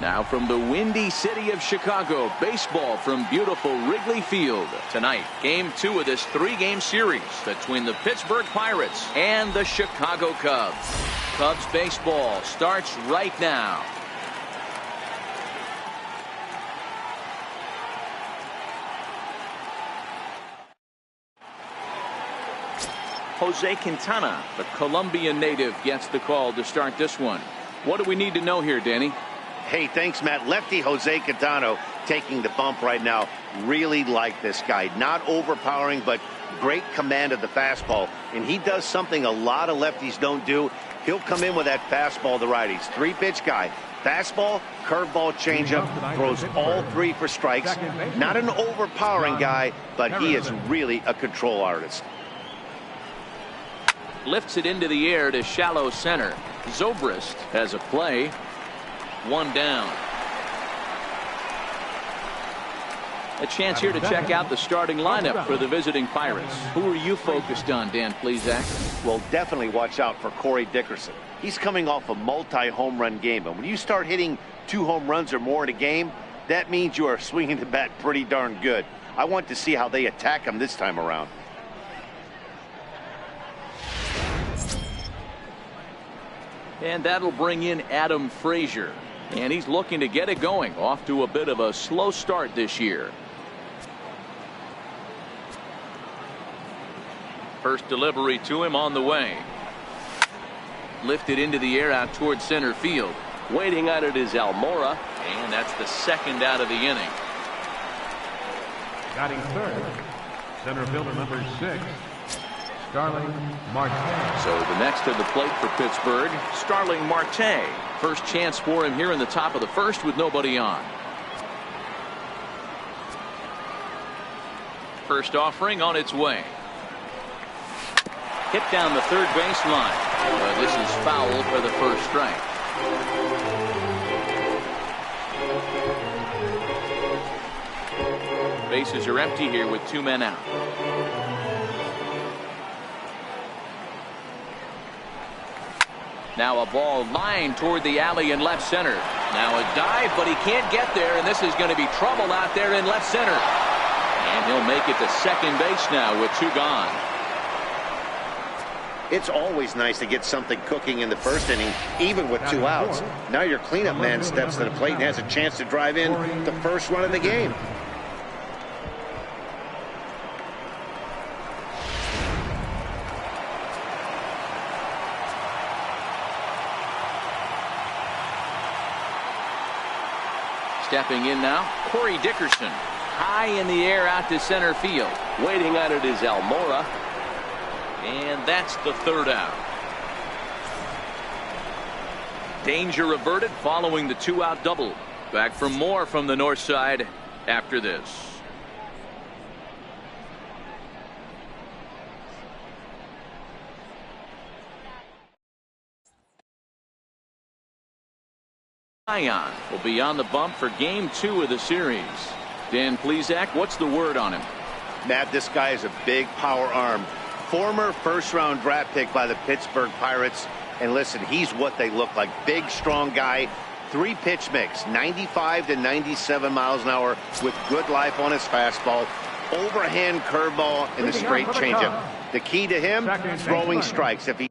Now from the windy city of Chicago, baseball from beautiful Wrigley Field. Tonight, game 2 of this 3-game series between the Pittsburgh Pirates and the Chicago Cubs. Cubs baseball starts right now. Jose Quintana, the Colombian native, gets the call to start this one. What do we need to know here, Danny? Hey, thanks, Matt. Lefty Jose Quintana taking the bump right now. Really like this guy. Not overpowering, but great command of the fastball. And he does something a lot of lefties don't do. He'll come in with that fastball to righties. 3-pitch guy. Fastball, curveball, changeup, throws all 3 for strikes. Not an overpowering guy, but he is really a control artist. Lifts it into the air to shallow center. Zobrist has a play. 1 down. A chance here to check out the starting lineup for the visiting Pirates. Who are you focused on, Dan Plesac? Well, definitely watch out for Corey Dickerson. He's coming off a multi-home run game, and when you start hitting 2 home runs or more in a game, that means you are swinging the bat pretty darn good. I want to see how they attack him this time around. And that'll bring in Adam Frazier. And he's looking to get it going. Off to a bit of a slow start this year. First delivery to him on the way. Lifted into the air out towards center field. Waiting on it is Almora. And that's the 2nd out of the inning. Batting third, center fielder number 6. Starling Marte. So the next to the plate for Pittsburgh, Starling Marte. First chance for him here in the top of the 1st with nobody on. First offering on its way. Hit down the third baseline. This is foul for the first strike. Bases are empty here with 2 men out. Now a ball lined toward the alley in left center. Now a dive, but he can't get there, and this is going to be trouble out there in left center. And he'll make it to second base now with 2 gone. It's always nice to get something cooking in the 1st inning, even with 2 outs. Now your cleanup man steps to the plate and has a chance to drive in the first run of the game. Stepping in now, Corey Dickerson. High in the air out to center field. Waiting on it is Almora. And that's the 3rd out. Danger averted following the 2-out double. Back for more from the north side after this. Ion will be on the bump for game 2 of the series. Dan Plesac, what's the word on him? Matt, this guy is a big power arm. Former 1st-round draft pick by the Pittsburgh Pirates. And listen, he's what they look like. Big, strong guy. 3-pitch mix. 95 to 97 miles an hour with good life on his fastball. Overhand curveball and the straight changeup. The key to him, throwing strikes. If he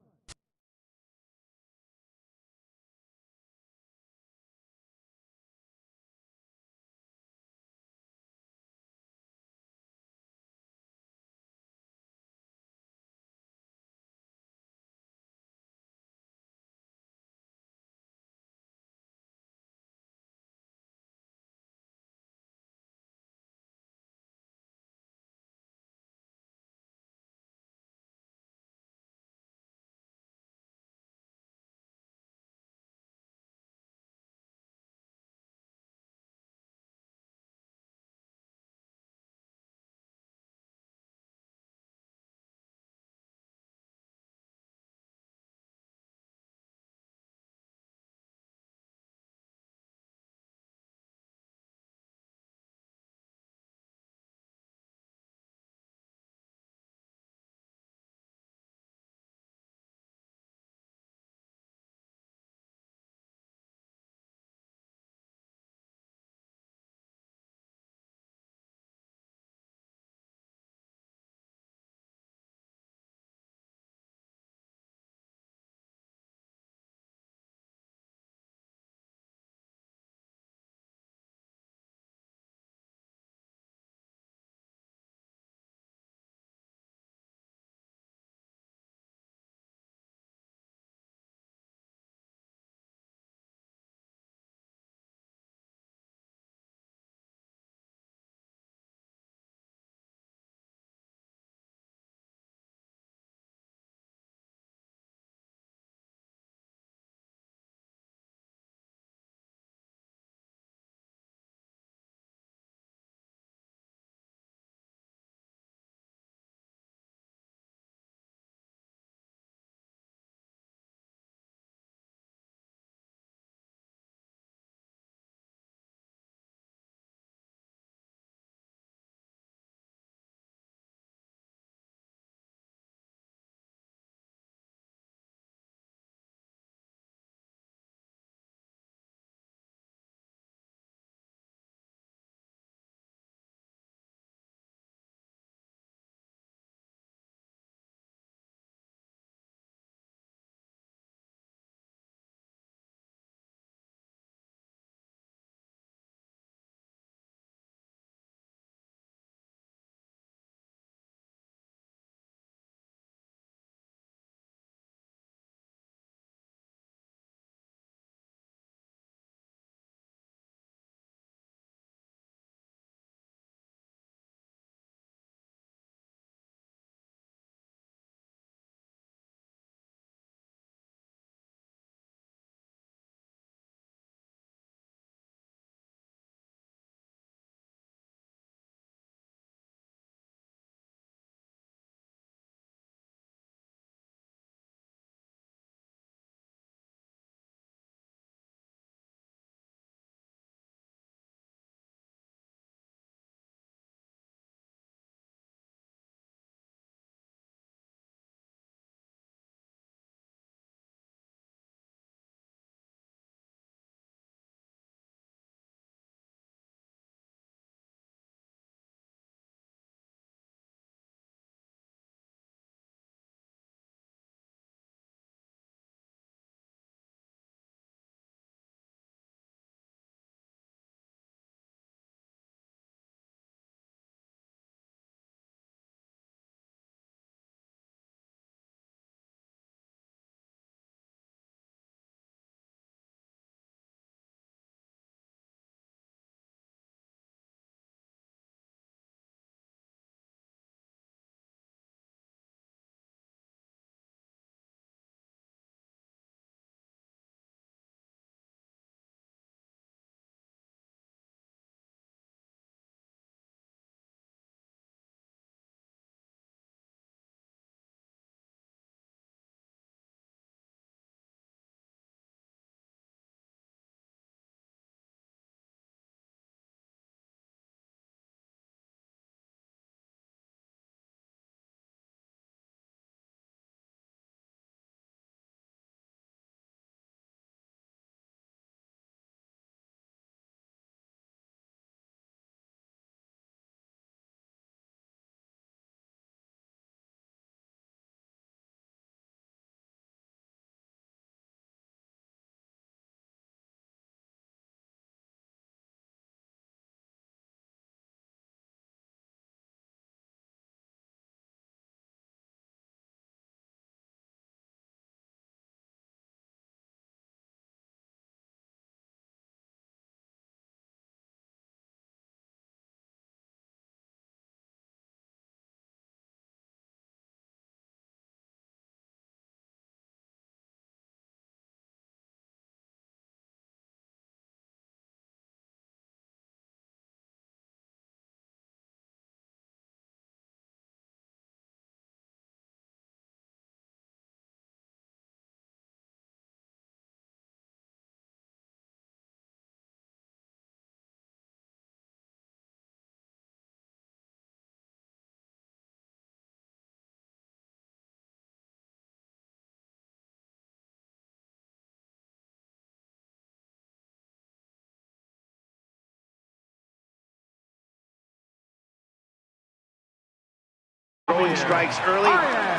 throwing strikes early.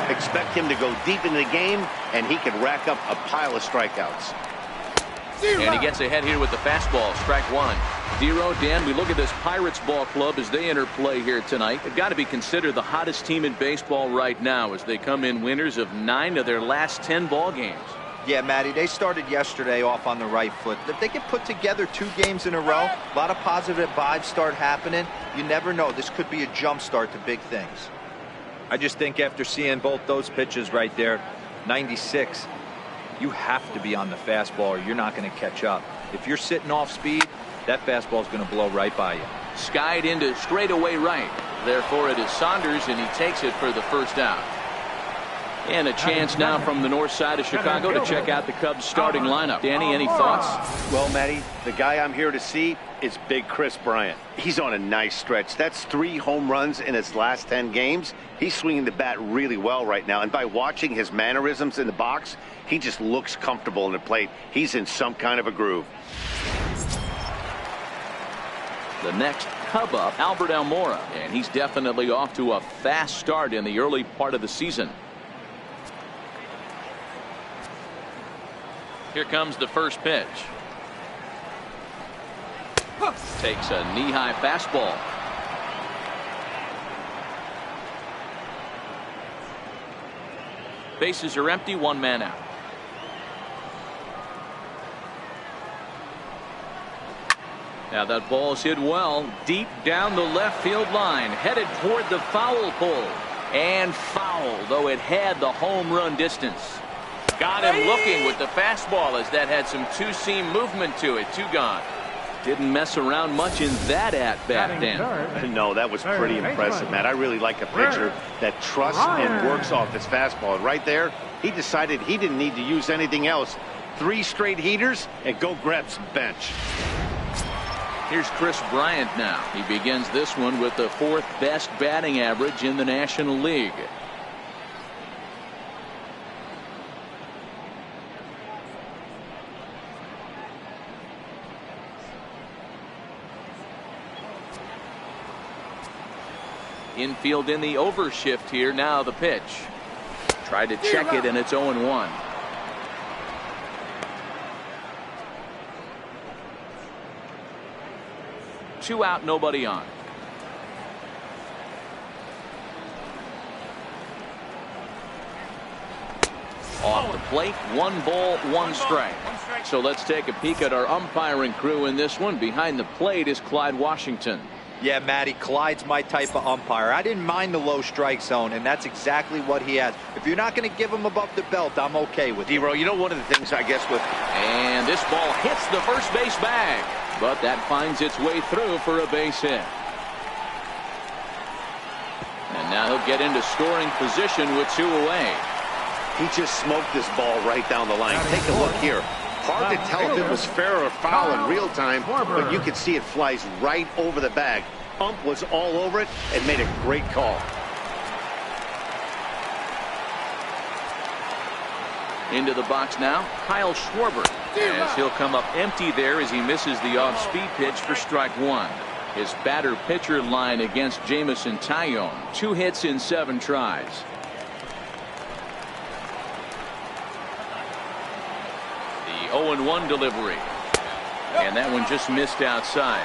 Expect him to go deep in the game, and he could rack up a pile of strikeouts. And he gets ahead here with the fastball. Strike one. Dero, Dan, we look at this Pirates ball club as they enter play here tonight. They've got to be considered the hottest team in baseball right now as they come in winners of 9 of their last 10 ball games. Yeah, Matty, they started yesterday off on the right foot. If they can put together 2 games in a row, a lot of positive vibes start happening. You never know. This could be a jump start to big things. I just think after seeing both those pitches right there, 96, you have to be on the fastball or you're not going to catch up. If you're sitting off speed, that fastball is going to blow right by you. Skied into straightaway right. Therefore, it is Saunders, and he takes it for the first out. And a chance now from the north side of Chicago to check out the Cubs starting lineup. Danny, any thoughts? Well, Matty, the guy I'm here to see is Big Chris Bryant. He's on a nice stretch. That's 3 home runs in his last 10 games. He's swinging the bat really well right now. And by watching his mannerisms in the box, he just looks comfortable in the plate. He's in some kind of a groove. The next Cub up, Albert Almora. And he's definitely off to a fast start in the early part of the season. Here comes the first pitch. Takes a knee-high fastball. Bases are empty, 1 man out. Now that ball's hit well, deep down the left field line, headed toward the foul pole. And foul, though it had the home run distance. Got him looking with the fastball as that had some two-seam movement to it. 2 gone. Didn't mess around much in that at-bat, Dan. No, that was pretty impressive, Matt. I really like a pitcher that trusts and works off his fastball. And right there, he decided he didn't need to use anything else. 3 straight heaters and go grab some bench. Here's Chris Bryant now. He begins this one with the 4th best batting average in the National League. Infield in the overshift here. Now the pitch. Tried to check it, and it's 0-1. Two out, nobody on. Off the plate, 1 ball, 1 strike. So let's take a peek at our umpiring crew in this one. Behind the plate is Clyde Washington. Yeah, Matty, Clyde's my type of umpire. I didn't mind the low strike zone, and that's exactly what he has. If you're not going to give him above the belt, I'm okay with it. Dero, you know one of the things I guess with... And this ball hits the first base bag. But that finds its way through for a base hit. And now he'll get into scoring position with 2 away. He just smoked this ball right down the line. Take a look here. Hard to tell if it was fair or foul in real time, but you can see it flies right over the bag. Ump was all over it and made a great call. Into the box now, Kyle Schwarber. As he'll come up empty there as he misses the off-speed pitch for strike 1. His batter-pitcher line against Jamison Tyone. 2 hits in 7 tries. The 0-1 delivery. And that one just missed outside.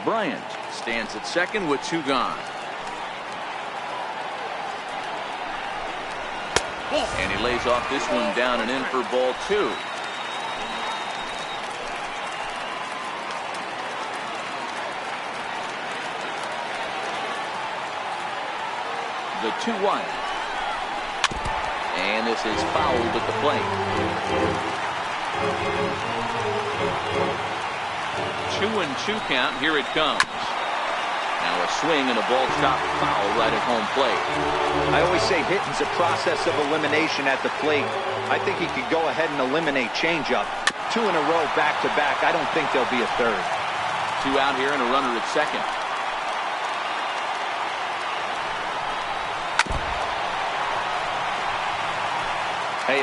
Bryant stands at second with 2 gone. And he lays off this one down and in for ball 2. The 2-1. And this is fouled at the plate. 2-2 count. Here it comes. Now a swing and a ball stop foul right at home plate. I always say hitting's a process of elimination at the plate. I think he could go ahead and eliminate changeup. 2 in a row back to back. I don't think there'll be a third. 2 out here and a runner at second.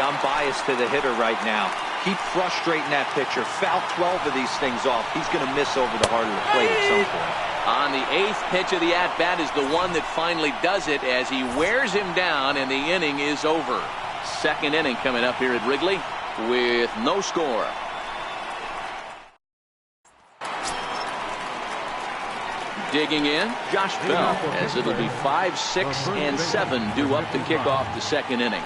I'm biased to the hitter right now. Keep frustrating that pitcher. Foul 12 of these things off. He's going to miss over the heart of the plate at some point. On the 8th pitch of the at-bat is the one that finally does it as he wears him down, and the inning is over. Second inning coming up here at Wrigley with no score. Digging in, Josh Bell, as it'll be 5, 6, and 7 due up to kick off the second inning.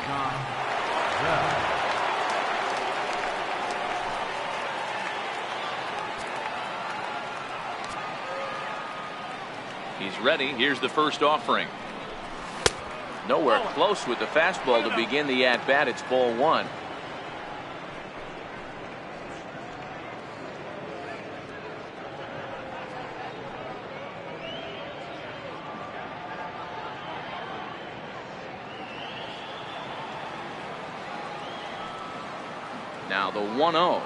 He's ready. Here's the first offering. Nowhere close with the fastball to begin the at-bat. It's ball 1. Now the 1-0.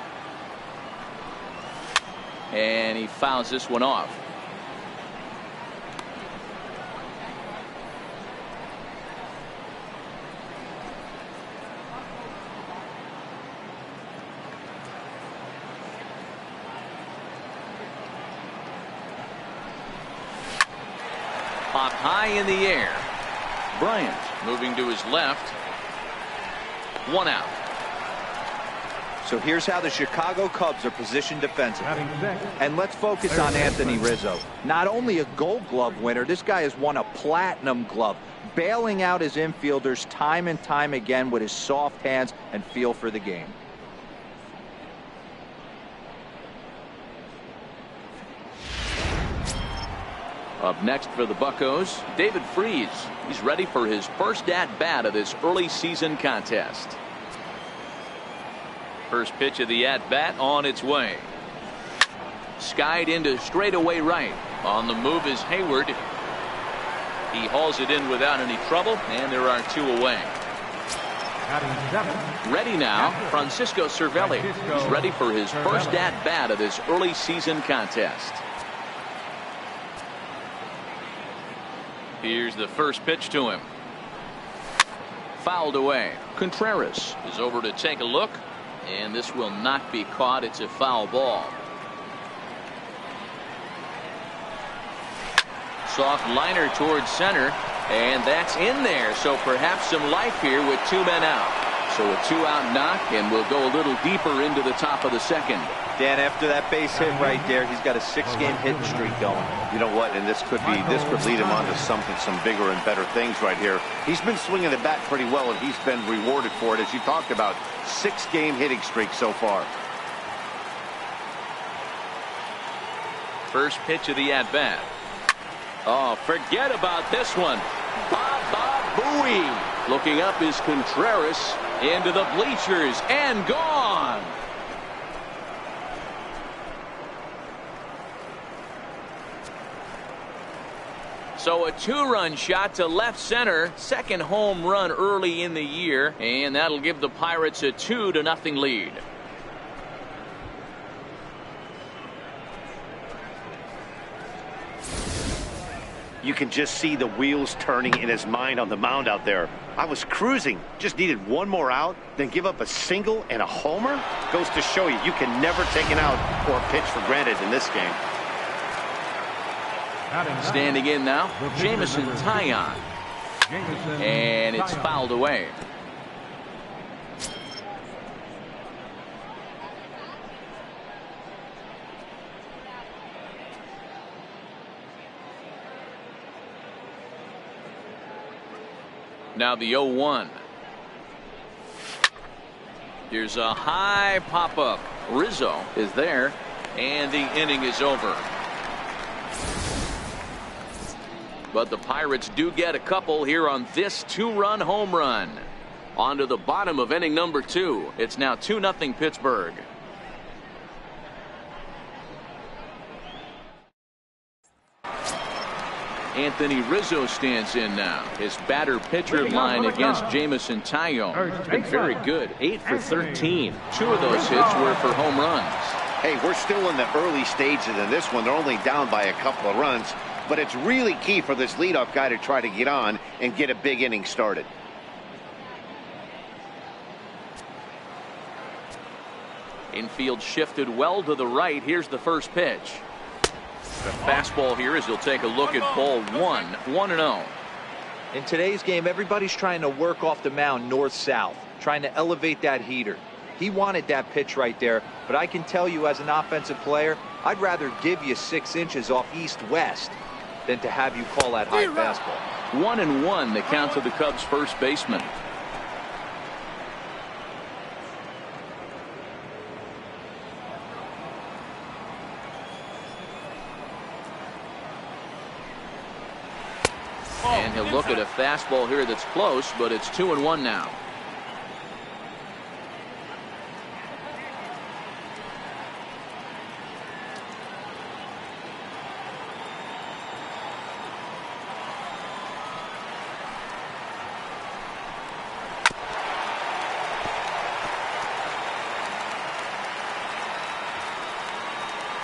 And he fouls this one off. Popped high in the air. Bryant moving to his left. 1 out. So here's how the Chicago Cubs are positioned defensively. And let's focus on Anthony Rizzo. Not only a Gold Glove winner, this guy has won a Platinum Glove, bailing out his infielders time and time again with his soft hands and feel for the game. Up next for the Buccos, David Freese. He's ready for his first at-bat of this early season contest. First pitch of the at-bat on its way. Skied into straightaway right. On the move is Hayward. He hauls it in without any trouble, and there are 2 away. Ready now, Francisco Cervelli. He's ready for his first at-bat of this early season contest. Here's the first pitch to him. Fouled away. Contreras is over to take a look. And this will not be caught. It's a foul ball. Soft liner towards center. And that's in there. So perhaps some life here with 2 men out. So a 2-out knock, and we'll go a little deeper into the top of the second. Dan, after that base hit right there, he's got a 6-game hitting streak going. You know what? And this could lead him on to some bigger and better things right here. He's been swinging the bat pretty well, and he's been rewarded for it, as you talked about. 6-game hitting streak so far. First pitch of the at-bat. Oh, forget about this one. Baba Booey. Looking up is Contreras into the bleachers and gone. So a 2-run shot to left center. Second home run early in the year. And that'll give the Pirates a 2-0 lead. You can just see the wheels turning in his mind on the mound out there. I was cruising, just needed 1 more out, then give up a single and a homer. Goes to show you, you can never take an out or a pitch for granted in this game. Standing in now, Jameson Taillon. And it's fouled away. Now the 0-1. Here's a high pop-up. Rizzo is there, and the inning is over. But the Pirates do get a couple here on this 2-run home run. On to the bottom of inning number 2. It's now 2-0 Pittsburgh. Anthony Rizzo stands in now. His batter-pitcher line against Jameson Taillon has been very good. 8 for 13. 2 of those hits were for home runs. Hey, we're still in the early stages of this one. They're only down by a couple of runs. But it's really key for this leadoff guy to try to get on and get a big inning started. Infield shifted well to the right. Here's the first pitch. The fastball here as he'll take a look at ball one. 1-0. In today's game, everybody's trying to work off the mound north-south, trying to elevate that heater. He wanted that pitch right there, but I can tell you as an offensive player, I'd rather give you 6 inches off east-west than to have you call that high fastball. 1-1 the count to the Cubs first baseman. And he'll look at a fastball here that's close, but it's 2-1 now.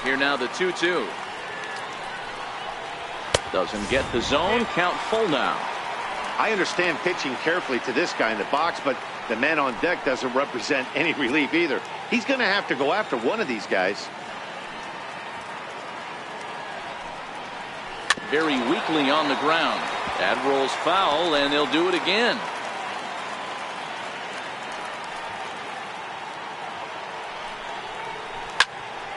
Here now the 2-2. Doesn't get the zone. Count full now. I understand pitching carefully to this guy in the box, but the man on deck doesn't represent any relief either. He's going to have to go after one of these guys. Very weakly on the ground. That rolls foul, and they'll do it again.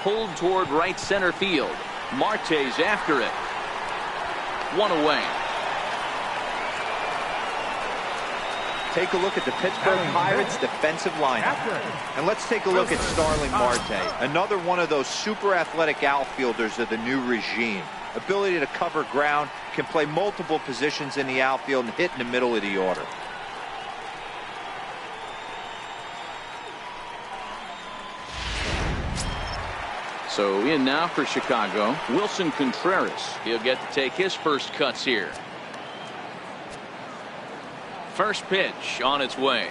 Pulled toward right center field. Marte's after it. One away. Take a look at the Pittsburgh Pirates defensive lineup. And let's take a look at Starling Marte, another one of those super athletic outfielders of the new regime. Ability to cover ground, can play multiple positions in the outfield and hit in the middle of the order. So in now for Chicago, Wilson Contreras. He'll get to take his first cuts here. First pitch on its way.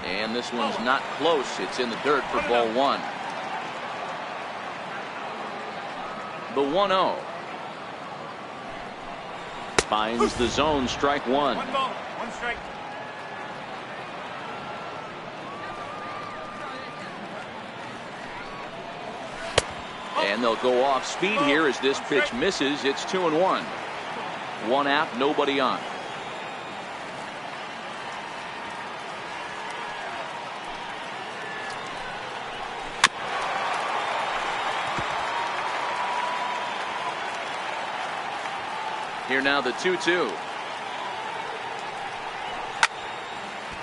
And this one's not close. It's in the dirt for ball one. The 1-0. Finds the zone, strike one. 1 ball, 1 strike. And they'll go off speed here as this pitch misses. It's 2-1. One out, nobody on. Here now the 2-2.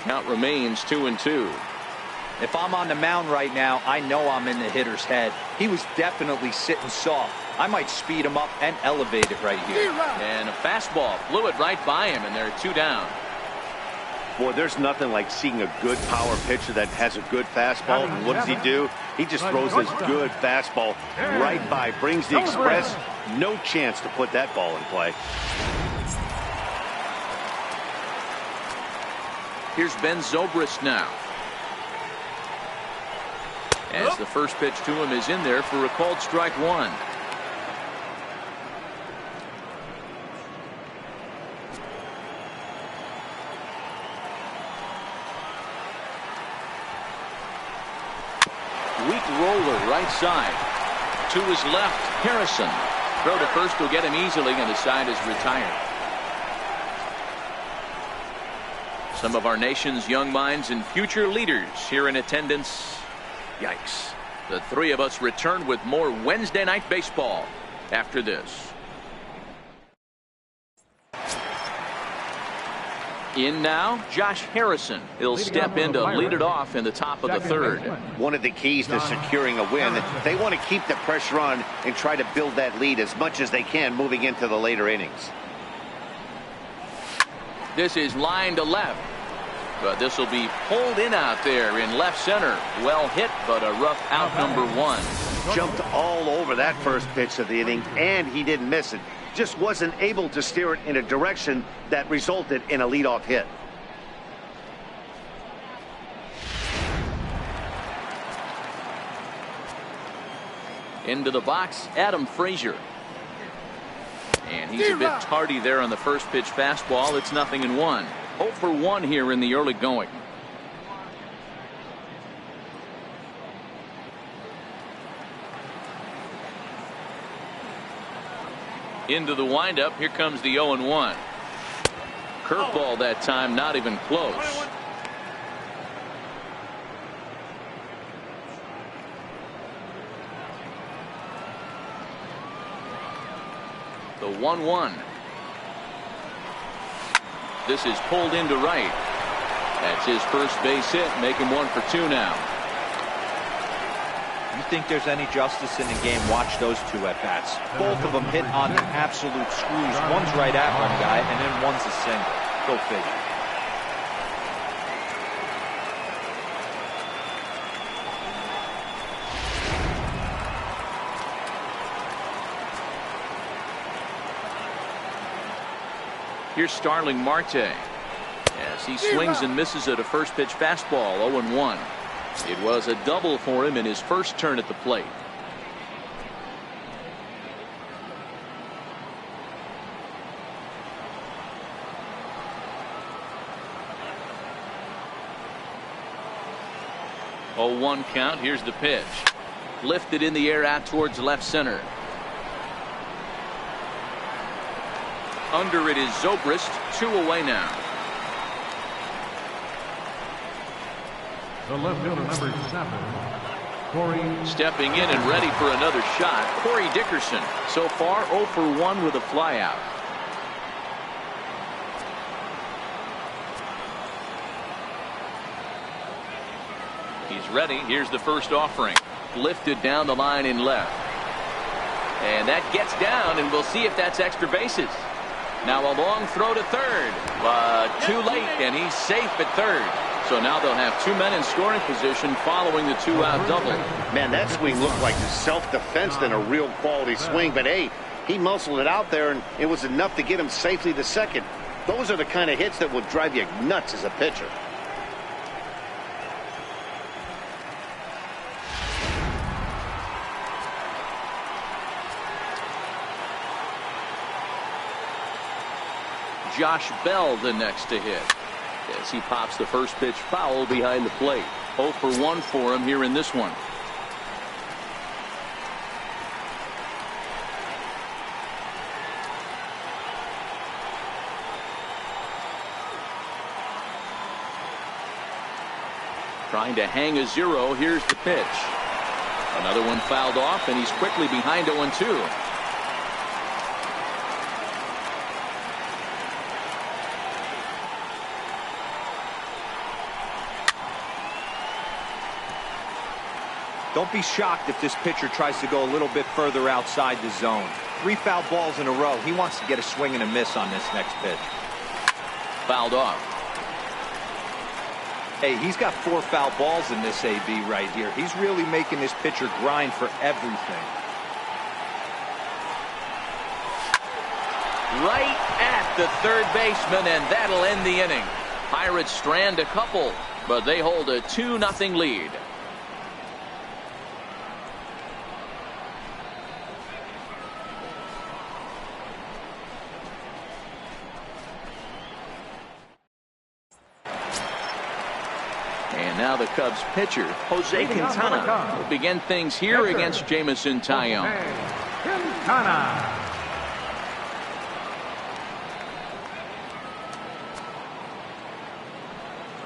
Count remains 2-2. If I'm on the mound right now, I know I'm in the hitter's head. He was definitely sitting soft. I might speed him up and elevate it right here. And a fastball flew it right by him, and they're 2 down. Boy, there's nothing like seeing a good power pitcher that has a good fastball. And what does he do? He just throws this good fastball right by, brings the express. No chance to put that ball in play. Here's Ben Zobrist now. As the first pitch to him is in there for a called strike one. Weak roller right side. To his left, Harrison. Throw to first will get him easily, and the side is retired. Some of our nation's young minds and future leaders here in attendance. Yikes. The three of us return with more Wednesday night baseball after this. In now, Josh Harrison. He'll step in to lead it off in the top of the third. One of the keys to securing a win, they want to keep the pressure on and try to build that lead as much as they can moving into the later innings. This is line to left. But this will be pulled in out there in left center. Well hit, but a rough out number one. Jumped all over that first pitch of the inning, and he didn't miss it. Just wasn't able to steer it in a direction that resulted in a leadoff hit. Into the box, Adam Frazier. And he's a bit tardy there on the first pitch fastball. It's 0-1. 0 for 1 here in the early going. Into the windup. Here comes the 0-1. Curveball that time, not even close. The 1-1. This is pulled into right. That's his first base hit. Make him 1 for 2 now. You think there's any justice in the game? Watch those two at bats. Both of them hit on the absolute screws. One's right at one guy, and then one's a single. Go figure. Here's Starling Marte as he swings and misses at a first pitch fastball. 0-1. It was a double for him in his first turn at the plate. Oh, 1 count. Here's the pitch. Lifted in the air out towards left center. Under it is Zobrist. 2 away now. The left fielder, number 7, Corey. Stepping in and ready for another shot, Corey Dickerson. So far 0 for 1 with a flyout. He's ready. Here's the first offering. Lifted down the line in left. And that gets down, and we'll see if that's extra bases. Now a long throw to third, but too late, and he's safe at third. So now they'll have 2 men in scoring position following the 2-out double. Man, that swing looked like self-defense than a real quality swing. But, hey, he muscled it out there, and it was enough to get him safely to second. Those are the kind of hits that will drive you nuts as a pitcher. Josh Bell the next to hit as he pops the first pitch foul behind the plate. 0 for 1 for him here in this one. Trying to hang a 0. Here's the pitch. Another one fouled off, and he's quickly behind 0-2. Don't be shocked if this pitcher tries to go a little bit further outside the zone. 3 foul balls in a row. He wants to get a swing and a miss on this next pitch. Fouled off. Hey, he's got 4 foul balls in this AB right here. He's really making this pitcher grind for everything. Right at the third baseman, and that'll end the inning. Pirates strand a couple, but they hold a 2-0 lead. And now the Cubs pitcher, Jose Quintana, will begin things here against Jameson Taillon. Quintana.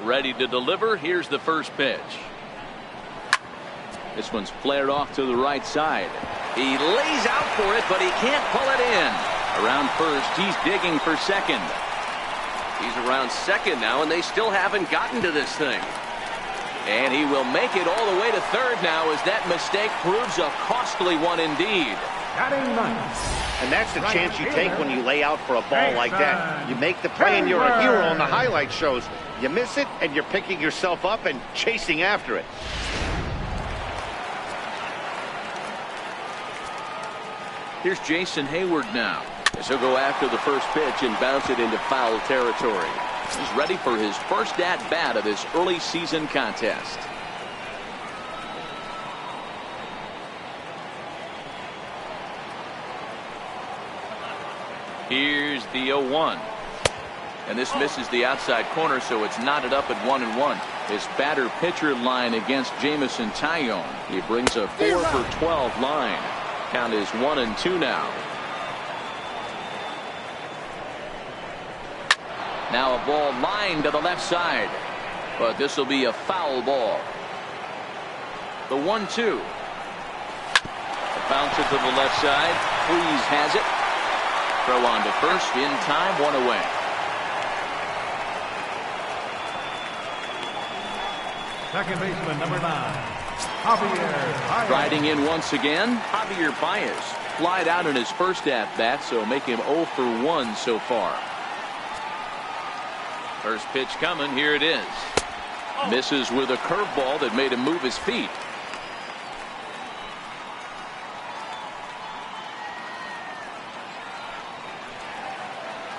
Ready to deliver. Here's the first pitch. This one's flared off to the right side. He lays out for it, but he can't pull it in. Around first, he's digging for second. He's around second now, and they still haven't gotten to this thing. And he will make it all the way to third now, as that mistake proves a costly one indeed. And that's the chance you take when you lay out for a ball like that. You make the play and you're a hero on the highlight shows. You miss it and you're picking yourself up and chasing after it. Here's Jason Hayward now, as he'll go after the first pitch and bounce it into foul territory. He's ready for his first at-bat of this early season contest. Here's the 0-1. And this misses the outside corner, so it's knotted up at 1-1. His batter-pitcher line against Jameson Taillon. He brings a 4 for 12 line. Count is 1-2 now. Now a ball lined to the left side, but this will be a foul ball. The 1-2. Bounce it to the left side. Freeze has it. Throw on to first in time, one away. Second baseman, number 9, Javier Baez. Riding in once again, Javier Baez. Flied out in his first at-bat, so make him 0 for 1 so far. First pitch coming, here it is. Misses with a curveball that made him move his feet.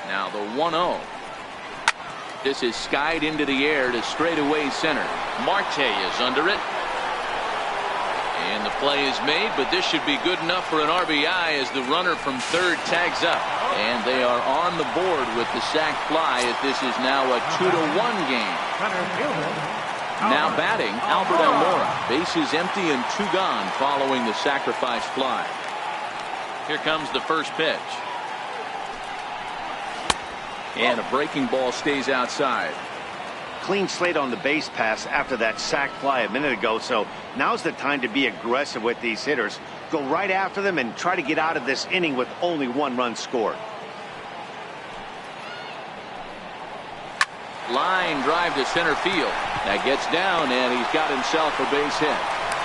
Now the 1-0. This is skied into the air to straightaway center. Marte is under it. And the play is made, but this should be good enough for an RBI as the runner from third tags up. And they are on the board with the sac fly as this is now a 2-1 game. Now batting, Albert Almora. Bases empty and 2 gone following the sacrifice fly. Here comes the first pitch. And a breaking ball stays outside. Clean slate on the base pass after that sac fly a minute ago, so now's the time to be aggressive with these hitters. Go right after them and try to get out of this inning with only 1 run scored. Line drive to center field. That gets down, and he's got himself a base hit.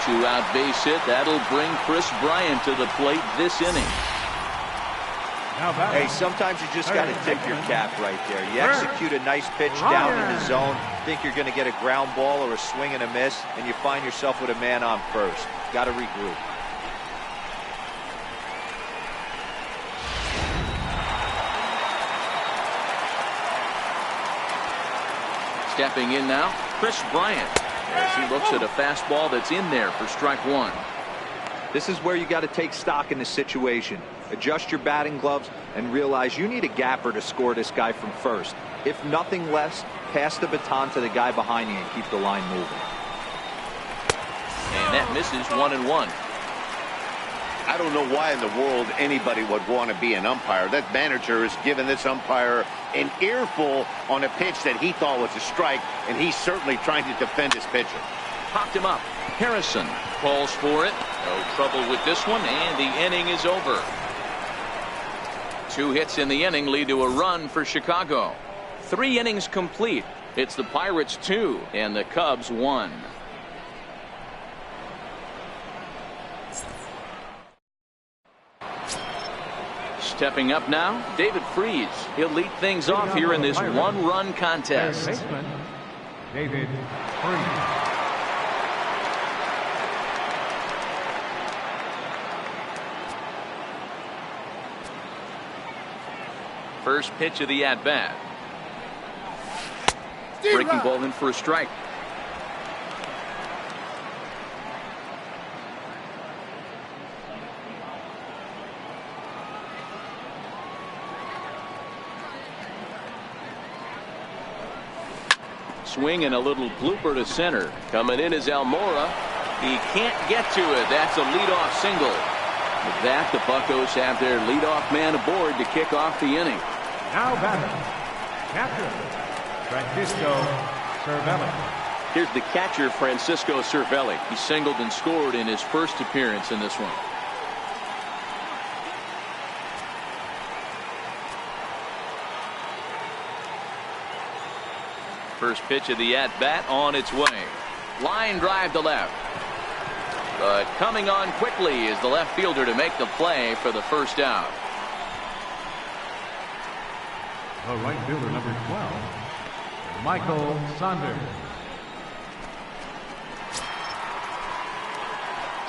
2-out base hit. That'll bring Chris Bryant to the plate this inning. Hey, sometimes you just got to tip your cap right there. You execute a nice pitch down in the zone, think you're going to get a ground ball or a swing and a miss, and you find yourself with a man on first. Got to regroup. Stepping in now, Chris Bryant, as he looks at a fastball that's in there for strike 1. This is where you got to take stock in the situation. Adjust your batting gloves and realize you need a gapper to score this guy from first. If nothing less, pass the baton to the guy behind you and keep the line moving. And that misses 1-1. I don't know why in the world anybody would want to be an umpire. That manager has given this umpire an earful on a pitch that he thought was a strike, and he's certainly trying to defend his pitcher. Popped him up. Harrison calls for it. No trouble with this one, and the inning is over. 2 hits in the inning lead to a run for Chicago. 3 innings complete. It's the Pirates 2 and the Cubs 1. Stepping up now, David Freese. He'll lead things off here in this 1-run contest. David Freese. First pitch of the at-bat. Breaking ball in for a strike. Swing and a little blooper to center. Coming in is Almora. He can't get to it. That's a leadoff single. With that, the Buccos have their leadoff man aboard to kick off the inning. Now batting, catcher, Francisco Cervelli. Here's the catcher, Francisco Cervelli. He singled and scored in his first appearance in this one. First pitch of the at-bat on its way. Line drive to left. But coming on quickly is the left fielder to make the play for the first out. The right fielder, number 12, Michael Saunders.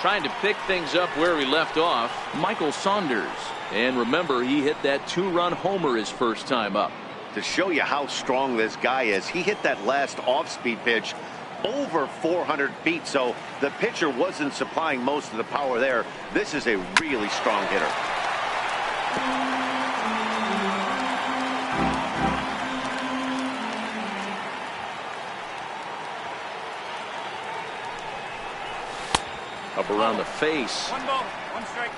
Trying to pick things up where he left off, Michael Saunders. And remember, he hit that 2-run homer his first time up. To show you how strong this guy is, he hit that last off-speed pitch over 400 feet, so the pitcher wasn't supplying most of the power there. This is a really strong hitter. Up around the face. 1 ball, 1 strike.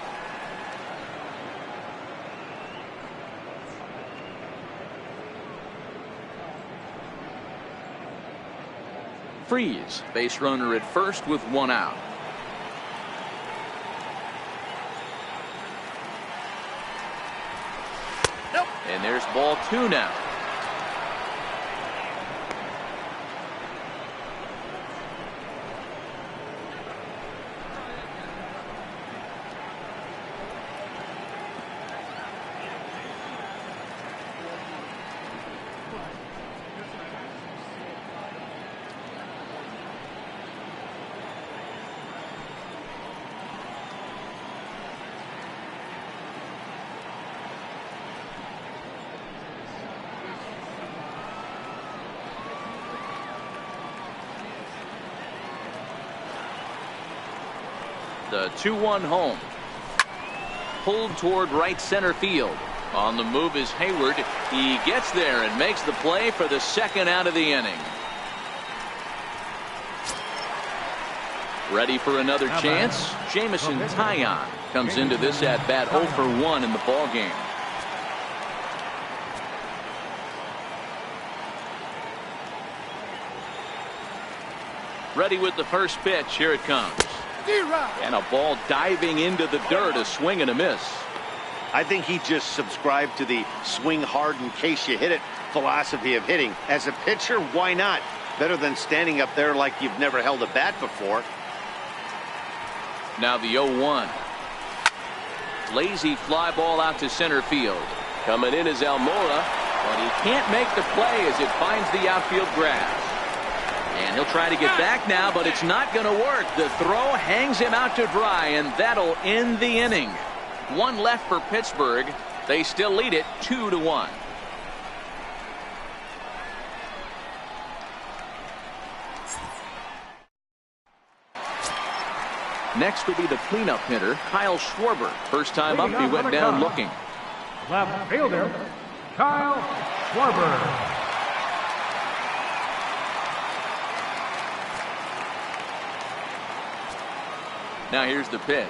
freeze. Base runner at first with 1 out. And there's ball 2 now. The 2-1 home. Pulled toward right center field. On the move is Hayward. He gets there and makes the play for the 2nd out of the inning. Ready for another chance? Jamison Taillon comes into this at bat 0 for 1 in the ball game. Ready with the first pitch. Here it comes. And a ball diving into the dirt, a swing and a miss. I think he just subscribed to the swing hard in case you hit it philosophy of hitting. As a pitcher, why not? Better than standing up there like you've never held a bat before. Now the 0-1. Lazy fly ball out to center field. Coming in is Almora, but he can't make the play as it finds the outfield grass. And he'll try to get back now, but it's not going to work. The throw hangs him out to dry, and that'll end the inning. 1 left for Pittsburgh. They still lead it 2-1. Next will be the cleanup hitter, Kyle Schwarber. First time up, he went down looking. Left fielder, Kyle Schwarber. Now here's the pitch.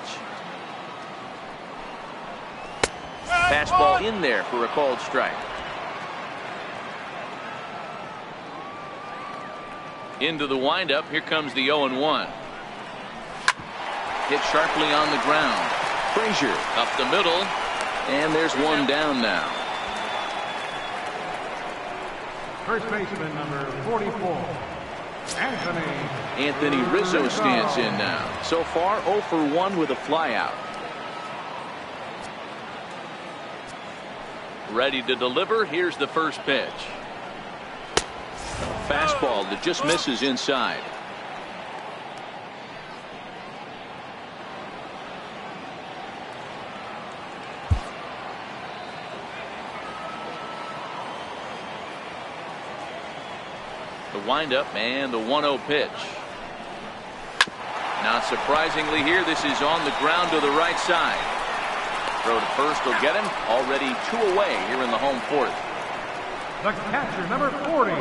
Fastball in there for a called strike. Into the windup. Here comes the 0-1. Hit sharply on the ground. Frazier up the middle. And there's 1 down now. First baseman number 44. Anthony Rizzo stands in now. So far 0 for 1 with a flyout. Ready to deliver. Here's the first pitch. Fastball that just misses inside. The windup and the 1-0 pitch. Not surprisingly here, this is on the ground to the right side. Throw to first will get him. Already 2 away here in the home 4th. The catcher, number 40,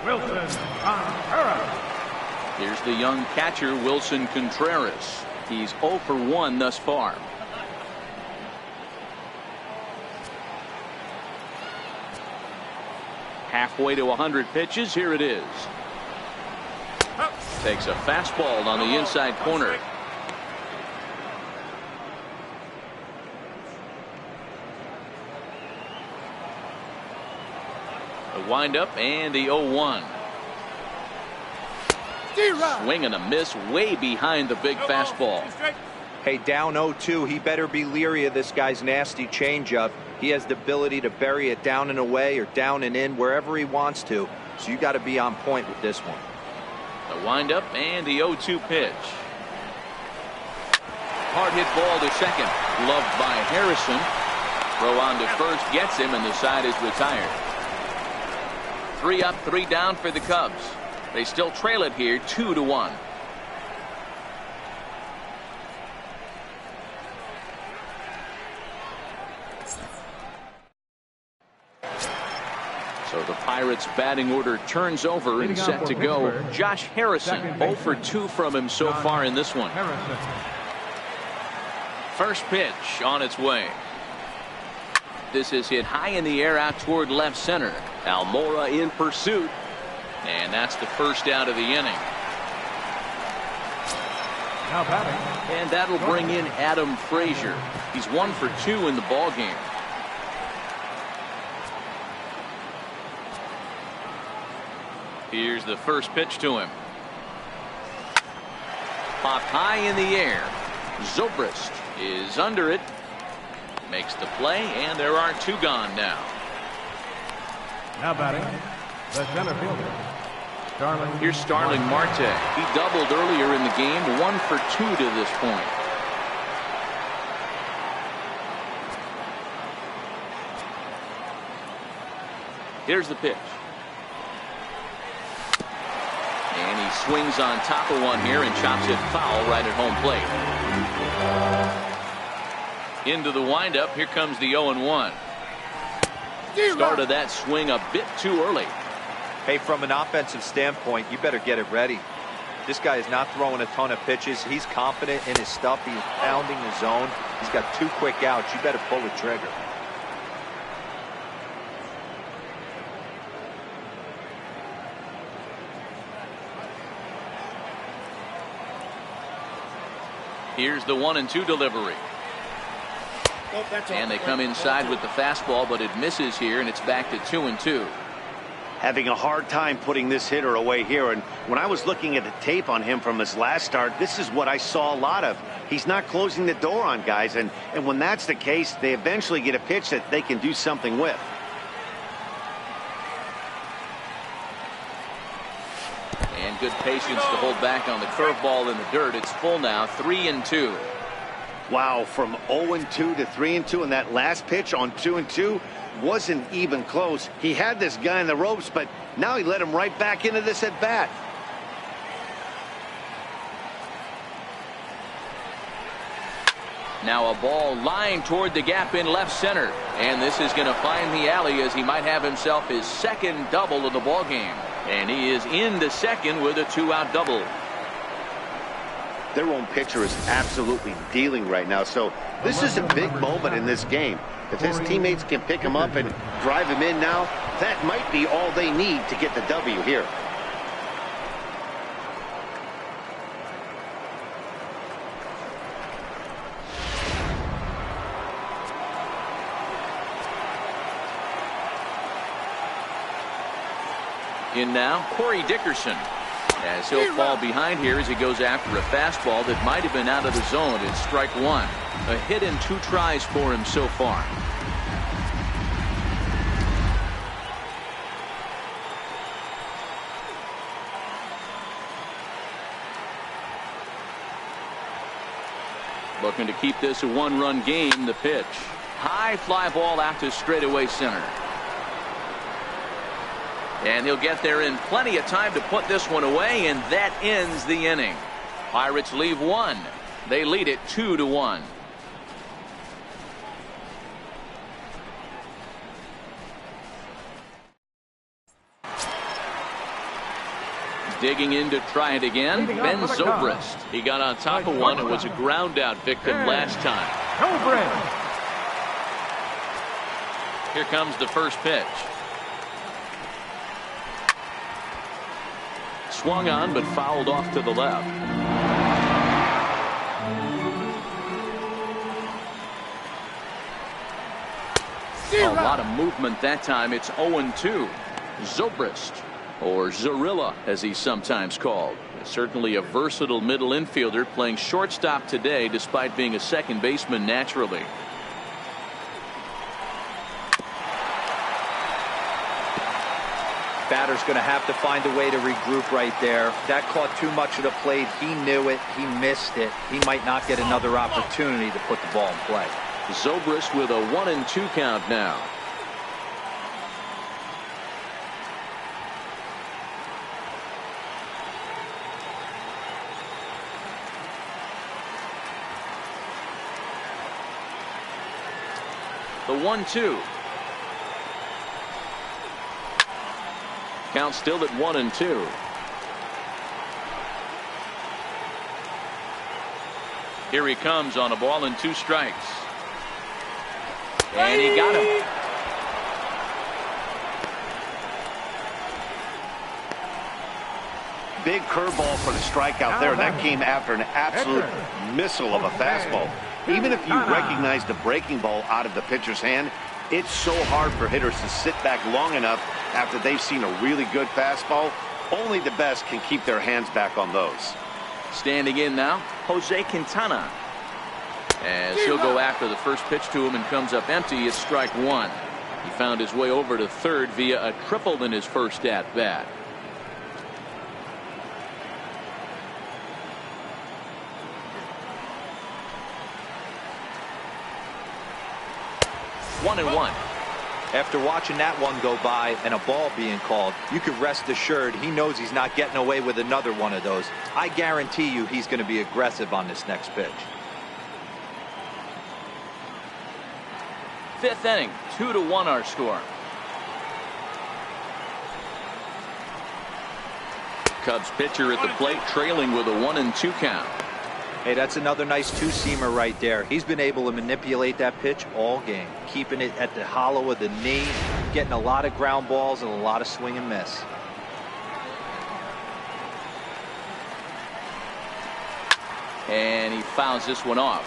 Wilson Contreras. Here's the young catcher, Wilson Contreras. He's 0 for 1 thus far. Halfway to 100 pitches. Here it is. Takes a fastball on the inside corner. The windup and the 0-1. Swing and a miss way behind the big fastball. Hey, down 0-2, he better be leery of this guy's nasty changeup. He has the ability to bury it down and away or down and in wherever he wants to. So you got to be on point with this one. The windup and the 0-2 pitch. Hard hit ball to second. Gloved by Harrison. Throw on to first gets him, and the side is retired. 3 up, 3 down for the Cubs. They still trail it here 2-1. So the Pirates batting order turns over and set to go. Josh Harrison 0 for 2 from him so far in this one. First pitch on its way. This is hit high in the air out toward left center. Almora in pursuit. And that's the first out of the inning. Now batting. And that'll bring in Adam Frazier. He's 1 for 2 in the ball game. Here's the first pitch to him. Popped high in the air. Zobrist is under it. Makes the play, and there are 2 gone now. Now batting, the center fielder, Starling. Here's Starling Marte. He doubled earlier in the game, 1 for 2 to this point. Here's the pitch. And he swings on top of one here and chops it foul right at home plate. Into the windup. Here comes the 0-1. Started that swing a bit too early. Hey, from an offensive standpoint, you better get it ready. This guy is not throwing a ton of pitches. He's confident in his stuff. He's pounding the zone. He's got 2 quick outs. You better pull the trigger. Here's the 1-2 delivery. And they come inside with the fastball, but it misses here, and it's back to 2-2. Having a hard time putting this hitter away here, and when I was looking at the tape on him from his last start, this is what I saw a lot of. He's not closing the door on guys, and when that's the case, they eventually get a pitch that they can do something with. And good patience to hold back on the curveball in the dirt. It's full now, 3-2. Wow, from 0-2 to 3-2, and that last pitch on 2-2 wasn't even close. He had this guy in the ropes, but now he let him right back into this at bat. Now a ball lined toward the gap in left center, and this is going to find the alley as he might have himself his second double of the ball game, and he is into second with a 2-out double. Their own pitcher is absolutely dealing right now, so this is a big moment in this game. If his teammates can pick him up and drive him in now, that might be all they need to get the W here. In now, Corey Dickerson, as he'll fall behind here as he goes after a fastball that might have been out of the zone. It's strike 1. A hit and 2 tries for him so far. Looking to keep this a 1-run game. The pitch. High fly ball out to straightaway center. And he'll get there in plenty of time to put this one away, and that ends the inning. Pirates leave 1. They lead it 2-1. Digging in to try it again, Ben Zobrist. He got on top of one and was a ground out victim last time. Here comes the first pitch. Swung on but fouled off to the left. A lot of movement that time. It's 0-2. Zobrist, or Zorilla as he's sometimes called. Certainly a versatile middle infielder, playing shortstop today despite being a second baseman naturally. Batter's going to have to find a way to regroup right there. That caught too much of the plate. He knew it. He missed it. He might not get another opportunity to put the ball in play. Zobrist with a 1-2 count now. The 1-2. Count still at 1-2. Here he comes on a ball and 2 strikes. And he got him. Big curveball for the strikeout there. That came after an absolute missile of a fastball. Even if you recognize the breaking ball out of the pitcher's hand, it's so hard for hitters to sit back long enough after they've seen a really good fastball. Only the best can keep their hands back on those. Standing in now, Jose Quintana. As he'll go after the first pitch to him and comes up empty, it's strike one. He found his way over to third via a triple in his first at bat. One and one. After watching that one go by and a ball being called, you can rest assured he knows he's not getting away with another one of those. I guarantee you he's going to be aggressive on this next pitch. Fifth inning, 2-1 our score. Cubs pitcher at the plate trailing with a 1-2 count. Hey, that's another nice two-seamer right there. He's been able to manipulate that pitch all game, keeping it at the hollow of the knee, getting a lot of ground balls and a lot of swing and miss. And he fouls this one off.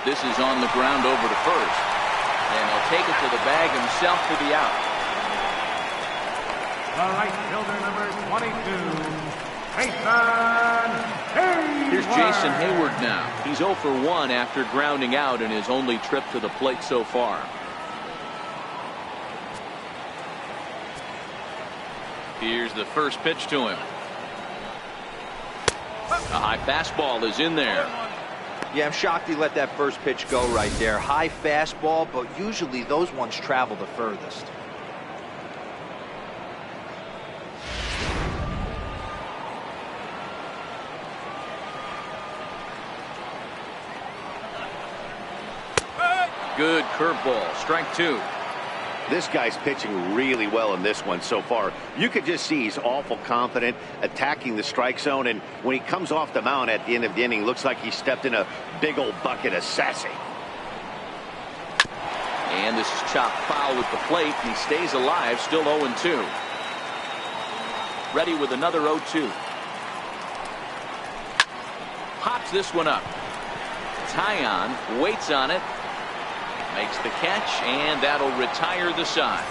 This is on the ground over to first. And he'll take it to the bag himself for the out. The right fielder, number 22, Jason Hayward. Here's Jason Hayward now. He's 0 for 1 after grounding out in his only trip to the plate so far. Here's the first pitch to him. A high fastball is in there. Yeah, I'm shocked he let that first pitch go right there. High fastball, but usually those ones travel the furthest. Good curveball, strike two. This guy's pitching really well in this one so far. You could just see he's awful confident attacking the strike zone, and when he comes off the mound at the end of the inning, looks like he stepped in a big old bucket of sassy. And this is chopped foul with the plate, and he stays alive, still 0-2. Ready with another 0-2. Pops this one up. Tyon waits on it. Makes the catch, and that'll retire the side.